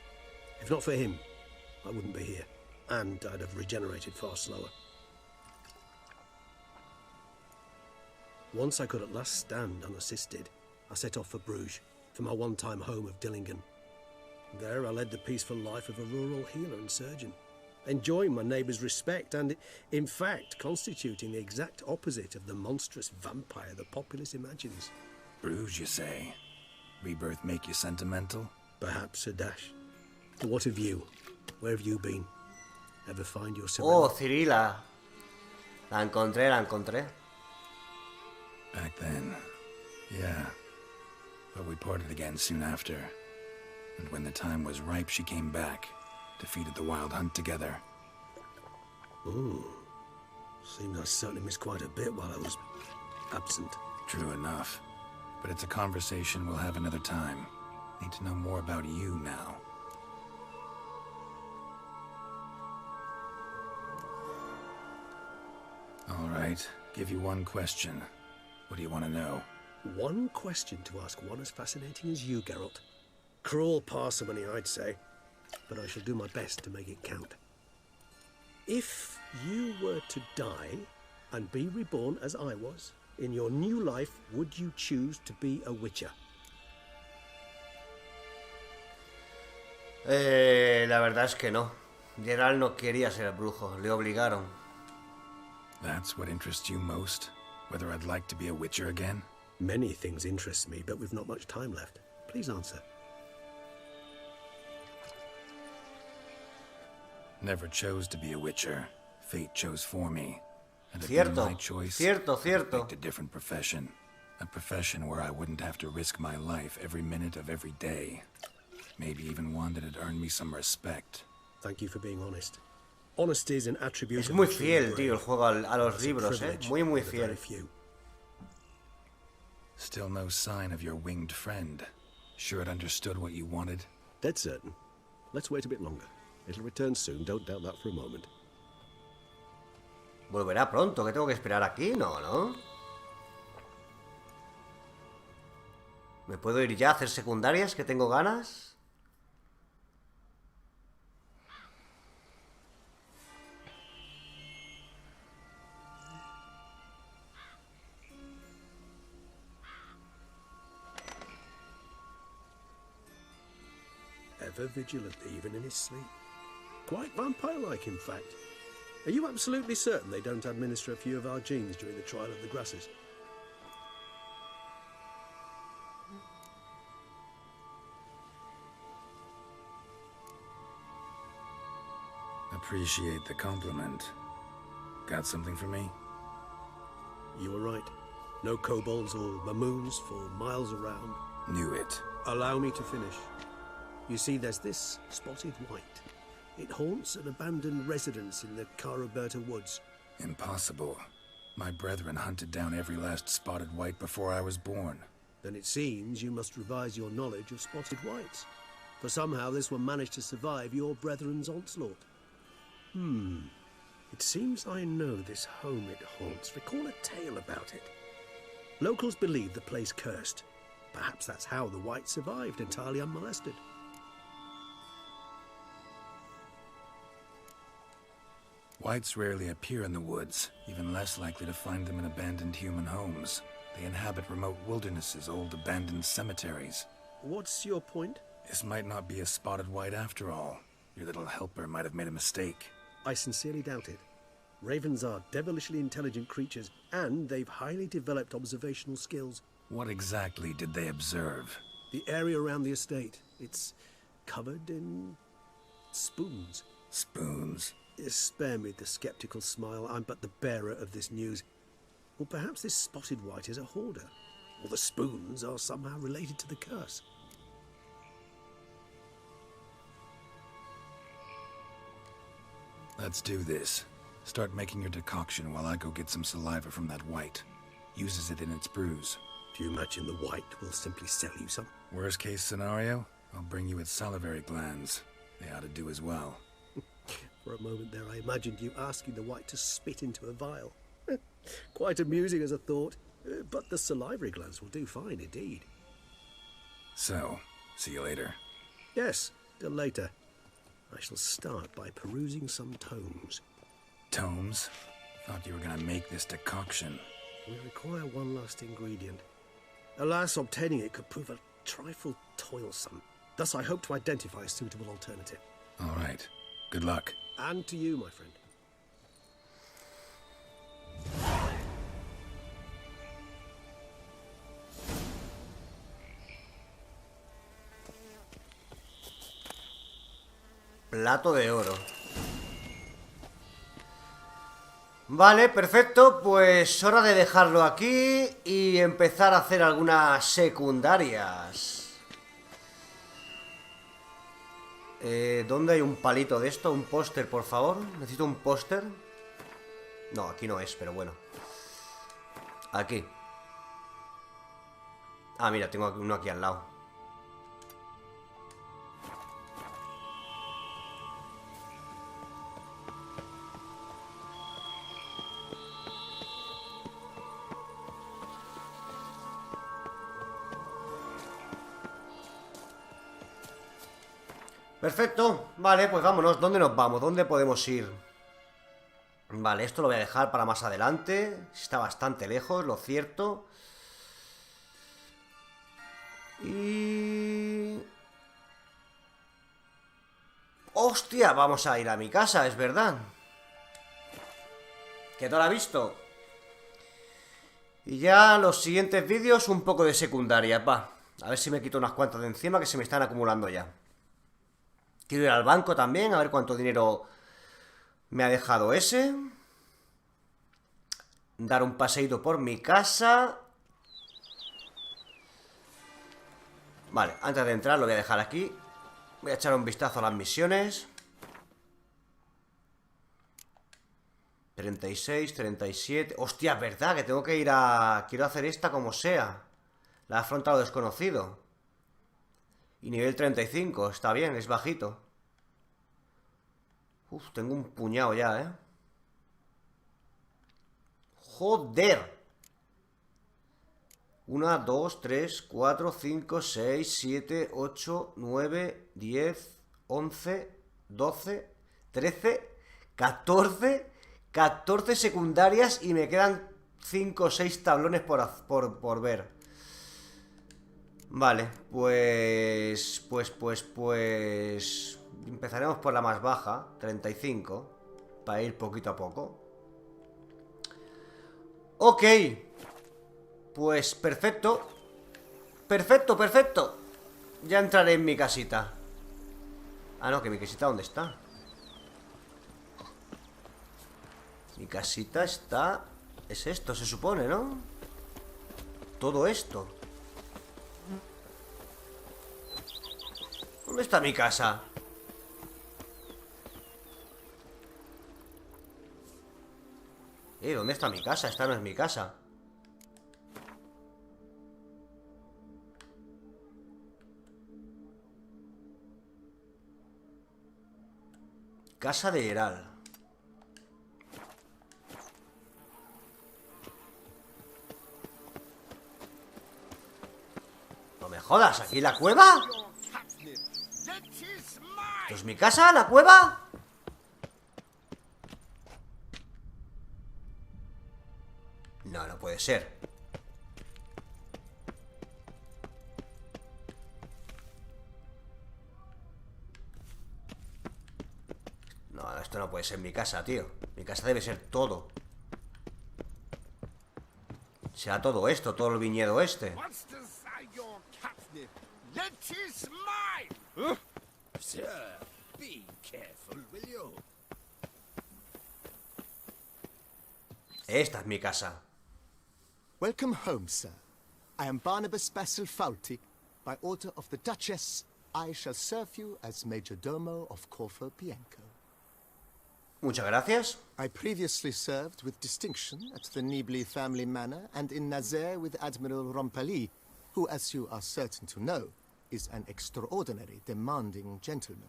If not for him, I wouldn't be here, and I'd have regenerated far slower. Once I could at last stand unassisted, I set off for Bruges, for my one-time home of Dillingen. There I led the peaceful life of a rural healer and surgeon, enjoying my neighbours' respect and, in fact, constituting the exact opposite of the monstrous vampire the populace imagines. Bruges, you say? Rebirth make you sentimental? Perhaps a dash. But what of you? Where have you been? Ever find yourself? Oh, Cirila. La encontré. Back then, yeah. But we parted again soon after. And when the time was ripe, she came back. Defeated the Wild Hunt together. Ooh. Seems I certainly missed quite a bit while I was absent. True enough. But it's a conversation we'll have another time. Need to know more about you now. All right. Give you one question. What do you want to know? One question to ask one as fascinating as you, Geralt. Cruel parsimony, I'd say. But I shall do my best to make it count. If you were to die and be reborn as I was, in your new life, would you choose to be a Witcher? La verdad es que no. Geralt no quería ser brujo, le obligaron. That's what interests you most? Whether I'd like to be a Witcher again? Many things interest me, but we've not much time left. Please answer. Never chose to be a Witcher. Fate chose for me. And if Cierto, my choice, cierto. I picked a different profession. A profession where I wouldn't have to risk my life every minute of every day. Maybe even one that had earned me some respect. Thank you for being honest. Honesty is an attribute. Es muy fiel, tío, el juego a los libros, muy fiel. Still no sign of your winged friend. Sure it understood what you wanted? Dead certain. Let's wait a bit longer. It'll return soon, don't doubt that for a moment. Volverá pronto, que tengo que esperar aquí, ¿no? ¿Me puedo ir ya a hacer secundarias, que tengo ganas? Ever vigilant, even in his sleep. Quite vampire-like, in fact. Are you absolutely certain they don't administer a few of our genes during the trial of the grasses? Appreciate the compliment. Got something for me? You were right. No kobolds or mamoons for miles around. Knew it. Allow me to finish. You see, there's this spotted white. It haunts an abandoned residence in the Caraberta woods. Impossible. My brethren hunted down every last spotted white before I was born. Then it seems you must revise your knowledge of spotted whites. For somehow this one managed to survive your brethren's onslaught. It seems I know this home it haunts. Recall a tale about it. Locals believe the place cursed. Perhaps that's how the White survived entirely unmolested. Whites rarely appear in the woods, even less likely to find them in abandoned human homes. They inhabit remote wildernesses, old abandoned cemeteries. What's your point? This might not be a spotted white after all. Your little helper might have made a mistake. I sincerely doubt it. Ravens are devilishly intelligent creatures, and they've highly developed observational skills. What exactly did they observe? The area around the estate. It's covered in spoons. Spoons? Spare me the skeptical smile. I'm but the bearer of this news. Or perhaps this spotted white is a hoarder. Or the spoons are somehow related to the curse. Let's do this. Start making your decoction while I go get some saliva from that white. Uses it in its brews. Do you imagine the white will simply sell you some? Worst case scenario, I'll bring you its salivary glands. They ought to do as well. For a moment there I imagined you asking the white to spit into a vial. Quite amusing as a thought, but the salivary glands will do fine indeed. So, see you later. Yes, till later. I shall start by perusing some tomes. Tomes? Thought you were gonna make this decoction. We require one last ingredient. Alas, obtaining it could prove a trifle toilsome. Thus I hope to identify a suitable alternative. All right. Good luck. And to you, my friend. Plato de oro. Vale, perfecto. Pues hora de dejarlo aquí y empezar a hacer algunas secundarias. ¿Dónde hay un palito de esto? ¿Un póster, por favor? Necesito un póster. No, aquí no es, pero bueno. Aquí. Ah, mira, tengo uno aquí al lado. Perfecto, vale, pues vámonos. ¿Dónde nos vamos? ¿Dónde podemos ir? Vale, esto lo voy a dejar para más adelante. Está bastante lejos, lo cierto. Y... ¡hostia! Vamos a ir a mi casa, es verdad. Que no la he visto. Y ya los siguientes vídeos un poco de secundarias, va. A ver si me quito unas cuantas de encima que se me están acumulando ya. Quiero ir al banco también, a ver cuánto dinero me ha dejado ese. Dar un paseíto por mi casa. Vale, antes de entrar lo voy a dejar aquí. Voy a echar un vistazo a las misiones. 36, 37... Hostia, es verdad que tengo que ir a... Quiero hacer esta como sea. La afronta lo desconocido. Y nivel 35, está bien, es bajito. Uf, tengo un puñado ya, ¿eh? ¡Joder! 1, 2, 3, 4, 5, 6, 7, 8, 9, 10, 11, 12, 13, 14... 14 secundarias y me quedan 5 o 6 tablones por ver. Vale, pues... Empezaremos por la más baja, 35, para ir poquito a poco. Ok. Pues perfecto. Perfecto, perfecto. Ya entraré en mi casita. Ah, no, que mi casita, ¿dónde está? Mi casita está... Es esto, se supone, ¿no? Todo esto. ¿Dónde está mi casa? ¿Dónde está mi casa? Esta no es mi casa. Casa de Geralt. jodas, ¿aquí la cueva? ¿Esto es mi casa, la cueva? No, no puede ser. No, esto no puede ser mi casa, tío. Mi casa debe ser todo. Sea todo esto, todo el viñedo este. Sir, be careful, will you? Esta es mi casa. Welcome home, sir. I am Barnabas Basil Fawlty. By order of the Duchess, I shall serve you as Major Domo of Corfu Bianco. Muchas gracias. I previously served with distinction at the Nibley family manor and in Nazaire with Admiral Rompali, who, as you are certain to know, is an extraordinary, demanding gentleman.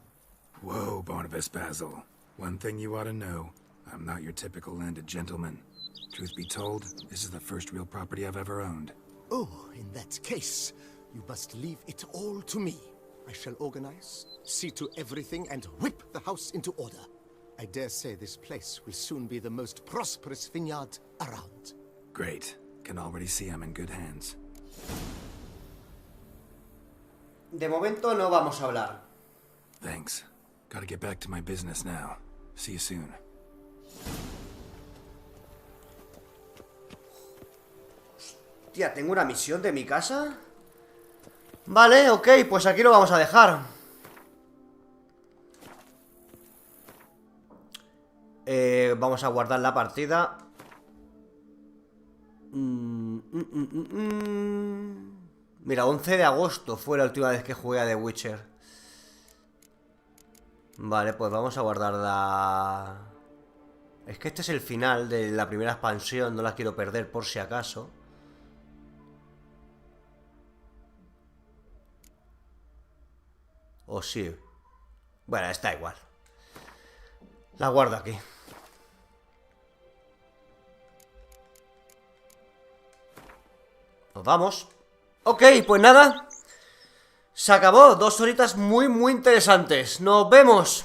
Whoa, Barnabas Basil. One thing you ought to know. I'm not your typical landed gentleman. Truth be told, this is the first real property I've ever owned. Oh, in that case, you must leave it all to me. I shall organize, see to everything, and whip the house into order. I dare say this place will soon be the most prosperous vineyard around. Great. Can already see I'm in good hands. De momento no vamos a hablar. Thanks. Gotta get back to my business now. See you soon. Hostia, ¿tengo una misión de mi casa? Vale, ok, pues aquí lo vamos a dejar. Vamos a guardar la partida. Mira, 11 de agosto fue la última vez que jugué a The Witcher. Vale, pues vamos a guardar la... Es que este es el final de la primera expansión. No la quiero perder por si acaso. O sí. Bueno, está igual. La guardo aquí. Nos vamos. Ok, pues nada. Se acabó. 2 horitas muy, muy interesantes. Nos vemos.